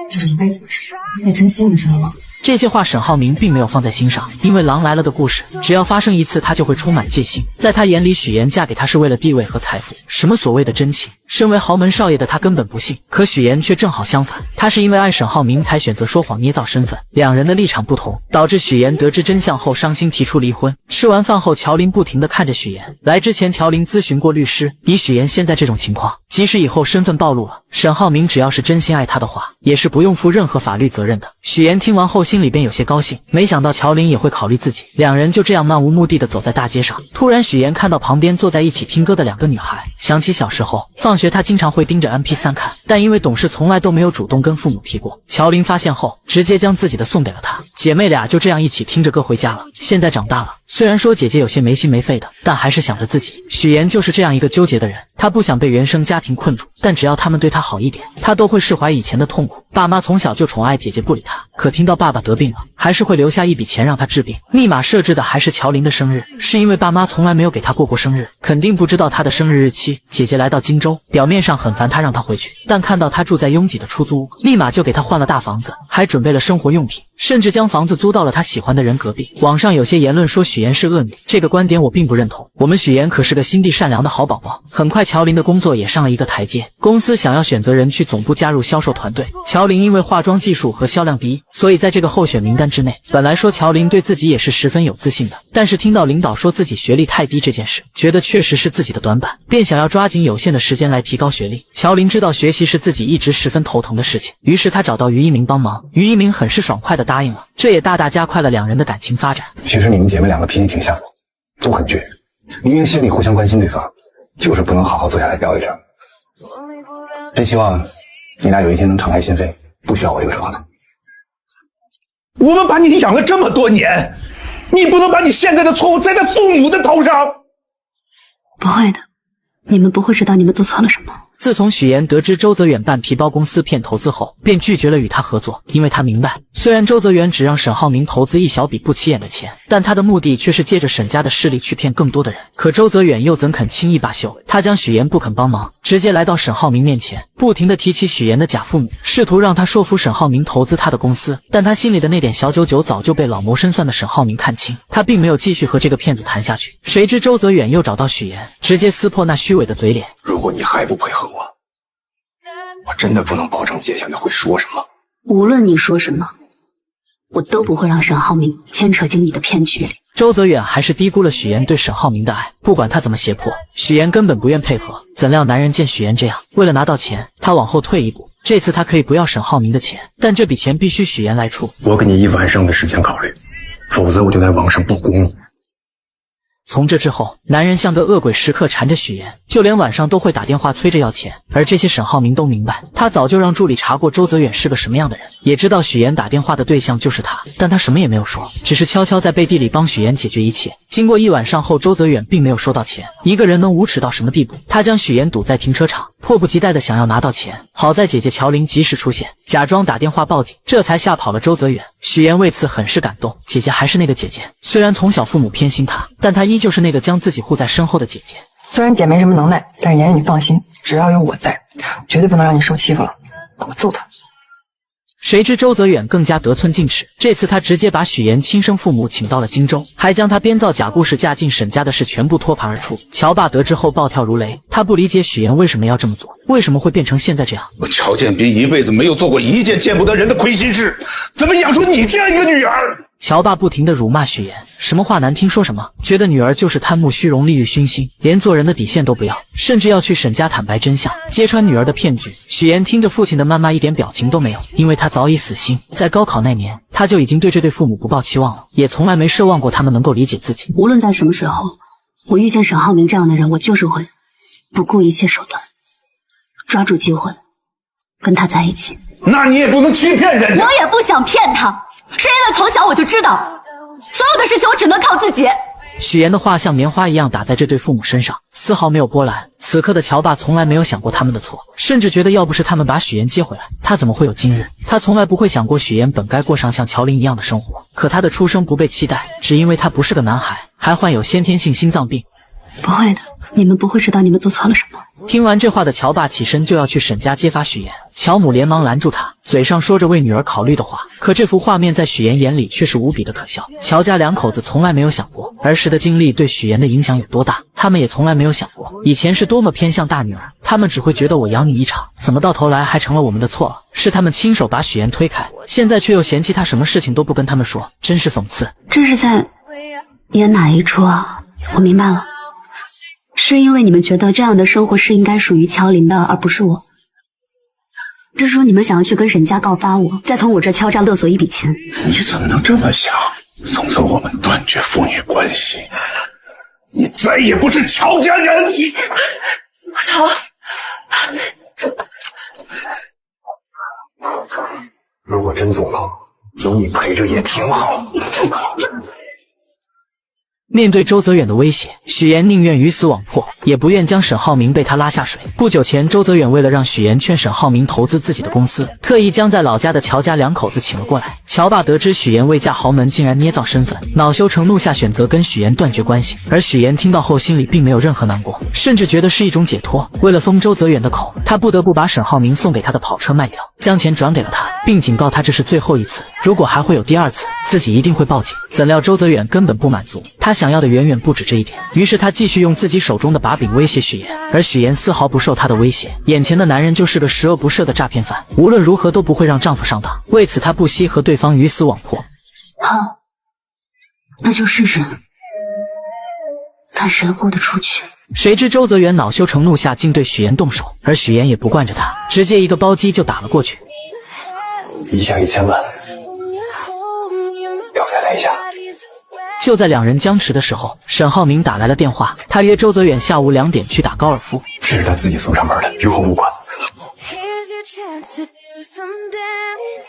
这是一辈子的事，你得珍惜，你知道吗？这些话沈浩明并没有放在心上，因为狼来了的故事只要发生一次，他就会充满戒心。在他眼里，许岩嫁给他是为了地位和财富，什么所谓的真情，身为豪门少爷的他根本不信。可许岩却正好相反，他是因为爱沈浩明才选择说谎捏造身份，两人的立场不同，导致许岩得知真相后伤心提出离婚。吃完饭后，乔琳不停地看着许岩。来之前，乔琳咨询过律师，以许岩现在这种情况，即使以后身份暴露了，沈浩明只要是真心爱他的话，也是不用负任何法律责任的。许岩听完后心里边有些高兴，没想到乔琳也会考虑自己。两人就这样漫无目的地走在大街上，突然许岩看到旁边坐在一起听歌的2个女孩，想起小时候放学他经常会盯着 MP3 看，但因为懂事从来都没有主动跟父母提过。乔琳发现后直接将自己的送给了他，姐妹俩就这样一起听着歌回家了。现在长大了，虽然说姐姐有些没心没肺的，但还是想着自己。许妍就是这样一个纠结的人，她不想被原生家庭困住，但只要他们对她好一点，她都会释怀以前的痛苦。爸妈从小就宠爱姐姐不理她，可听到爸爸得病了，还是会留下一笔钱让她治病。密码设置的还是乔林的生日，是因为爸妈从来没有给她过生日，肯定不知道她的生日日期。姐姐来到荆州，表面上很烦她让她回去，但看到她住在拥挤的出租屋，立马就给她换了大房子，还准备了生活用品，甚至将房子租到了她喜欢的人隔壁。网上有些言论说许妍是恶女，这个观点我并不认同。我们许妍可是个心地善良的好宝宝。很快乔林的工作也上了一个台阶，公司想要选择人去总部加入销售团队。乔林因为化妆技术和销量第一，所以在这个候选名单之内。本来说乔林对自己也是十分有自信的，但是听到领导说自己学历太低这件事，觉得确实是自己的短板，便想要抓紧有限的时间来提高学历。乔林知道学习是自己一直十分头疼的事情，于是他找到于一鸣帮忙，于一鸣很是爽快地答应了，这也大大加快了两人的感情发展。其实你们姐妹两个脾气挺像的，都很倔，明明心里互相关心对方，就是不能好好坐下来聊一聊。真希望你俩有一天能敞开心扉，不需要我一个说话筒。我们把你养了这么多年，你不能把你现在的错误栽在父母的头上。不会的，你们不会知道你们做错了什么。自从许妍得知周泽远办皮包公司骗投资后，便拒绝了与他合作，因为他明白，虽然周泽远只让沈浩明投资一小笔不起眼的钱，但他的目的却是借着沈家的势力去骗更多的人。可周泽远又怎肯轻易罢休？他将许妍不肯帮忙，直接来到沈浩明面前，不停地提起许妍的假父母，试图让他说服沈浩明投资他的公司。但他心里的那点小九九早就被老谋深算的沈浩明看清，他并没有继续和这个骗子谈下去。谁知周泽远又找到许妍，直接撕破那虚伪的嘴脸。如果你还不配合我真的不能保证接下来会说什么。无论你说什么，我都不会让沈浩明牵扯进你的骗局里。周泽远还是低估了许妍对沈浩明的爱，不管他怎么胁迫，许妍根本不愿配合。怎料男人见许妍这样，为了拿到钱，他往后退一步。这次他可以不要沈浩明的钱，但这笔钱必须许妍来出。我给你1晚上的时间考虑，否则我就在网上曝光你。从这之后，男人像个恶鬼，时刻缠着许妍，就连晚上都会打电话催着要钱。而这些沈浩明都明白，他早就让助理查过周泽远是个什么样的人，也知道许妍打电话的对象就是他，但他什么也没有说，只是悄悄在背地里帮许妍解决一切。经过1晚上后，周泽远并没有收到钱。一个人能无耻到什么地步？他将许妍堵在停车场，迫不及待的想要拿到钱。好在姐姐乔玲及时出现，假装打电话报警，这才吓跑了周泽远。许妍为此很是感动，姐姐还是那个姐姐，虽然从小父母偏心她，但她依旧是那个将自己护在身后的姐姐。虽然姐没什么能耐，但是妍妍你放心，只要有我在，绝对不能让你受欺负了。我揍她。谁知周泽远更加得寸进尺，这次他直接把许妍亲生父母请到了荆州，还将他编造假故事嫁进沈家的事全部托盘而出。乔爸得知后暴跳如雷，他不理解许妍为什么要这么做，为什么会变成现在这样。我乔建斌一辈子没有做过一件见不得人的亏心事，怎么养出你这样一个女儿？乔爸不停地辱骂许妍，什么话难听说什么，觉得女儿就是贪慕虚荣、利欲熏心，连做人的底线都不要，甚至要去沈家坦白真相，揭穿女儿的骗局。许妍听着父亲的谩骂一点表情都没有，因为她早已死心。在高考那年，她就已经对这对父母不抱期望了，也从来没奢望过他们能够理解自己。无论在什么时候，我遇见沈浩明这样的人，我就是会不顾一切手段，抓住机会跟他在一起。那你也不能欺骗人家。我也不想骗他，是因为从小我就知道，所有的事情我只能靠自己。许妍的话像棉花一样打在这对父母身上，丝毫没有波澜。此刻的乔爸从来没有想过他们的错，甚至觉得要不是他们把许妍接回来，他怎么会有今日？他从来不会想过许妍本该过上像乔玲一样的生活，可他的出生不被期待，只因为他不是个男孩，还患有先天性心脏病。不会的，你们不会知道你们做错了什么。听完这话的乔爸起身就要去沈家揭发许妍，乔母连忙拦住他，嘴上说着为女儿考虑的话，可这幅画面在许妍眼里却是无比的可笑。乔家两口子从来没有想过儿时的经历对许妍的影响有多大，他们也从来没有想过以前是多么偏向大女儿，他们只会觉得我养你一场，怎么到头来还成了我们的错了？是他们亲手把许妍推开，现在却又嫌弃她什么事情都不跟他们说，真是讽刺。这是在演哪一出啊？我明白了，是因为你们觉得这样的生活是应该属于乔林的，而不是我。这是说你们想要去跟沈家告发我，再从我这敲诈勒索一笔钱。你怎么能这么想？从此我们断绝父女关系，你再也不是乔家人。乔，如果真做梦，有你陪着也挺好。面对周泽远的威胁，许岩宁愿鱼死网破，也不愿将沈浩明被他拉下水。不久前，周泽远为了让许岩劝沈浩明投资自己的公司，特意将在老家的乔家两口子请了过来。乔爸得知许岩未嫁豪门，竟然捏造身份，恼羞成怒下选择跟许岩断绝关系。而许岩听到后，心里并没有任何难过，甚至觉得是一种解脱。为了封周泽远的口，他不得不把沈浩明送给他的跑车卖掉，将钱转给了他，并警告他这是最后一次，如果还会有第二次，自己一定会报警。怎料周泽远根本不满足，他想要的远远不止这一点。于是他继续用自己手中的把柄威胁许岩，而许岩丝毫不受他的威胁。眼前的男人就是个十恶不赦的诈骗犯，无论如何都不会让丈夫上当。为此，他不惜和对方鱼死网破。好，那就试试，看谁豁得出去。谁知周泽远恼羞成怒下，竟对许岩动手，而许岩也不惯着他，直接一个包击就打了过去。一下1000万，要不再来一下？就在两人僵持的时候，沈浩明打来了电话，他约周泽远下午2点去打高尔夫。这是他自己送上门的，与我无关。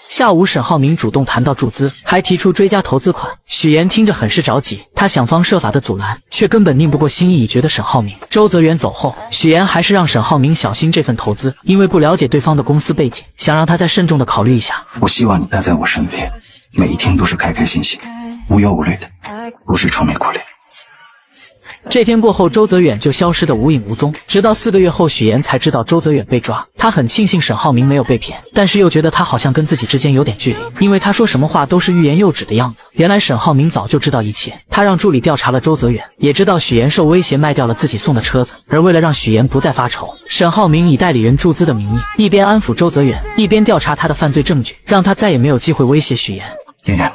下午，沈浩明主动谈到注资，还提出追加投资款。许岩听着很是着急，他想方设法的阻拦，却根本拧不过心意已决的沈浩明。周泽远走后，许岩还是让沈浩明小心这份投资，因为不了解对方的公司背景，想让他再慎重的考虑一下。我希望你待在我身边，每一天都是开开心心、无忧无虑的，不是愁眉苦脸。这天过后，周泽远就消失得无影无踪，直到4个月后，许岩才知道周泽远被抓。他很庆幸沈浩明没有被骗，但是又觉得他好像跟自己之间有点距离，因为他说什么话都是欲言又止的样子。原来沈浩明早就知道一切，他让助理调查了周泽远，也知道许岩受威胁卖掉了自己送的车子。而为了让许岩不再发愁，沈浩明以代理人注资的名义，一边安抚周泽远，一边调查他的犯罪证据，让他再也没有机会威胁许岩。妍妍，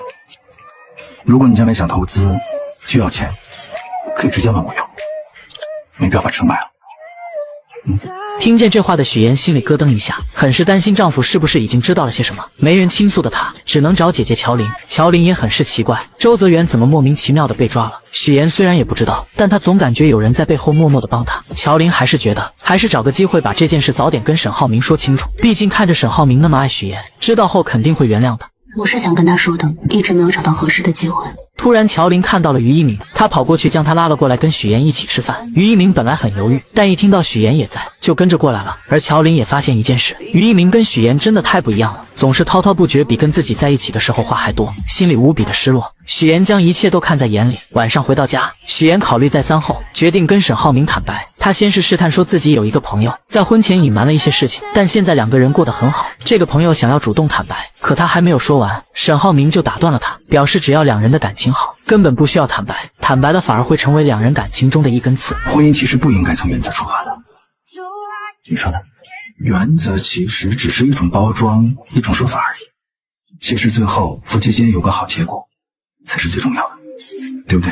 如果你将来想投资，需要钱，可以直接问我要，没必要把车卖了。听见这话的许岩心里咯噔一下，很是担心丈夫是不是已经知道了些什么。没人倾诉的她，只能找姐姐乔琳。乔琳也很是奇怪，周泽远怎么莫名其妙的被抓了。许岩虽然也不知道，但他总感觉有人在背后默默的帮他。乔琳还是觉得，还是找个机会把这件事早点跟沈浩明说清楚。毕竟看着沈浩明那么爱许岩，知道后肯定会原谅的。我是想跟他说的，一直没有找到合适的机会。突然，乔琳看到了于一鸣，她跑过去将他拉了过来，跟许岩一起吃饭。于一鸣本来很犹豫，但一听到许岩也在，就跟着过来了。而乔琳也发现一件事，于一鸣跟许岩真的太不一样了，总是滔滔不绝，比跟自己在一起的时候话还多，心里无比的失落。许岩将一切都看在眼里。晚上回到家，许岩考虑再三后，决定跟沈浩明坦白。他先是试探说自己有一个朋友，在婚前隐瞒了一些事情，但现在两个人过得很好。这个朋友想要主动坦白，可他还没有说完，沈浩明就打断了他，表示只要两人的感情好，根本不需要坦白，坦白了反而会成为两人感情中的一根刺。婚姻其实不应该从原则出发的，你说呢？原则其实只是一种包装，一种说法而已。其实最后夫妻间有个好结果，才是最重要的，对不对？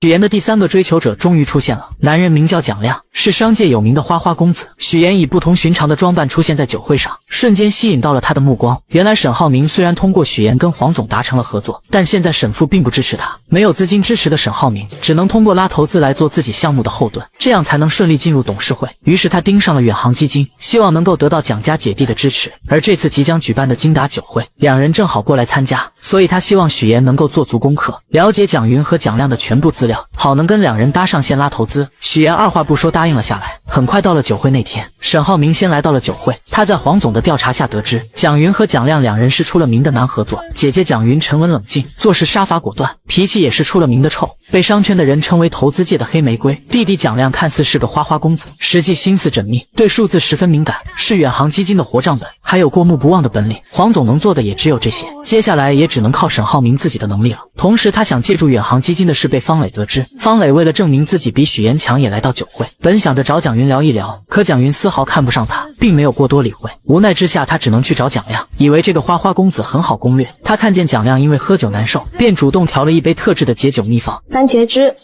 许岩的第3个追求者终于出现了，男人名叫蒋亮，是商界有名的花花公子。许岩以不同寻常的装扮出现在酒会上，瞬间吸引到了他的目光。原来沈浩明虽然通过许岩跟黄总达成了合作，但现在沈父并不支持他，没有资金支持的沈浩明只能通过拉投资来做自己项目的后盾，这样才能顺利进入董事会。于是他盯上了远航基金，希望能够得到蒋家姐弟的支持。而这次即将举办的金达酒会，两人正好过来参加，所以他希望许岩能够做足功课，了解蒋云和蒋亮的全部资料，好能跟两人搭上线拉投资。许岩二话不说答应了下来。很快到了酒会那天，沈浩明先来到了酒会，他在黄总的调查下得知，蒋云和蒋亮两人是出了名的难合作。姐姐蒋云沉稳冷静，做事杀伐果断，脾气也是出了名的臭，被商圈的人称为投资界的黑玫瑰。弟弟蒋亮看似是个花花公子，实际心思缜密，对数字十分敏感，是远航基金的活账本，还有过目不忘的本领。黄总能做的也只有这些，接下来也只能靠沈浩明自己的能力了。同时他想借助远航基金的事被方磊得知，方磊为了证明自己比许岩强，也来到酒会，本想着找蒋云聊一聊，可蒋云丝毫看不上他，并没有过多理会。无奈之下，他只能去找蒋亮，以为这个花花公子很好攻略。他看见蒋亮因为喝酒难受，便主动调了一杯特制的解酒秘方，番茄汁，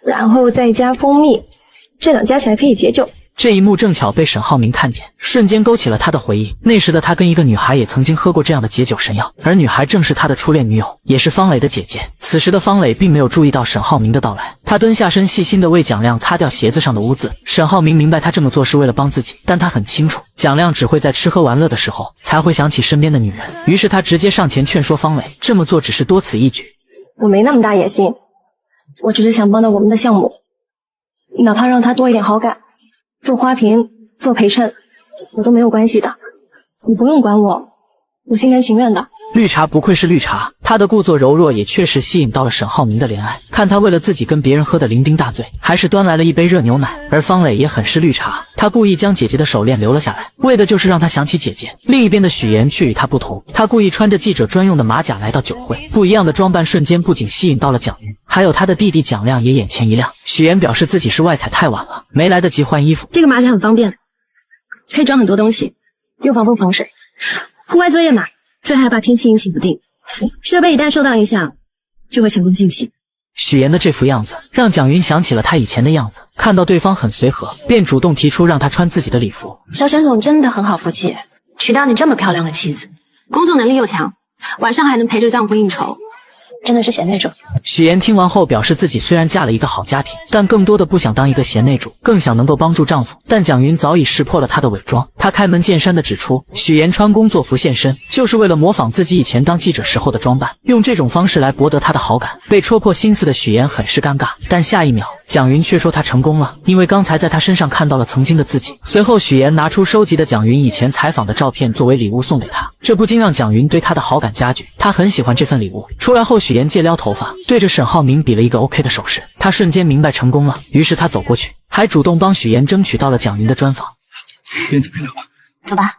然后再加蜂蜜，这两加起来可以解酒。这一幕正巧被沈浩明看见，瞬间勾起了他的回忆。那时的他跟一个女孩也曾经喝过这样的解酒神药，而女孩正是他的初恋女友，也是方磊的姐姐。此时的方磊并没有注意到沈浩明的到来，他蹲下身细心地为蒋亮擦掉鞋子上的污渍。沈浩明明白他这么做是为了帮自己，但他很清楚蒋亮只会在吃喝玩乐的时候才会想起身边的女人，于是他直接上前劝说方磊，这么做只是多此一举。我没那么大野心，我只是想帮到我们的项目，哪怕让他多一点好感，做花瓶做陪衬我都没有关系的，你不用管我，我心甘情愿的。绿茶不愧是绿茶，她的故作柔弱也确实吸引到了沈浩明的怜爱。看他为了自己跟别人喝得酩酊大醉，还是端来了一杯热牛奶。而方磊也很是绿茶，他故意将姐姐的手链留了下来，为的就是让她想起姐姐。另一边的许妍却与他不同，他故意穿着记者专用的马甲来到酒会，不一样的装扮瞬间不仅吸引到了蒋云，还有他的弟弟蒋亮也眼前一亮。许妍表示自己是外采太晚了，没来得及换衣服。这个马甲很方便，可以装很多东西，又防风防水。户外作业嘛，最害怕天气阴晴不定，设备一旦受到影响，就会前功尽弃。许妍的这副样子让蒋云想起了他以前的样子，看到对方很随和，便主动提出让他穿自己的礼服。小沈总真的很好福气，娶到你这么漂亮的妻子，工作能力又强，晚上还能陪着丈夫应酬，真的是贤内助。许妍听完后表示自己虽然嫁了一个好家庭，但更多的不想当一个贤内助，更想能够帮助丈夫。但蒋云早已识破了她的伪装，她开门见山地指出，许妍穿工作服现身，就是为了模仿自己以前当记者时候的装扮，用这种方式来博得她的好感。被戳破心思的许妍很是尴尬，但下一秒蒋云却说她成功了，因为刚才在她身上看到了曾经的自己。随后许妍拿出收集的蒋云以前采访的照片作为礼物送给她，这不禁让蒋云对她的好感加剧，她很喜欢这份礼物。出来后许妍借撩头发，对着沈浩明比了一个 OK 的手势，他瞬间明白成功了，于是他走过去，还主动帮许妍争取到了蒋云的专访。边走边聊吧。走吧。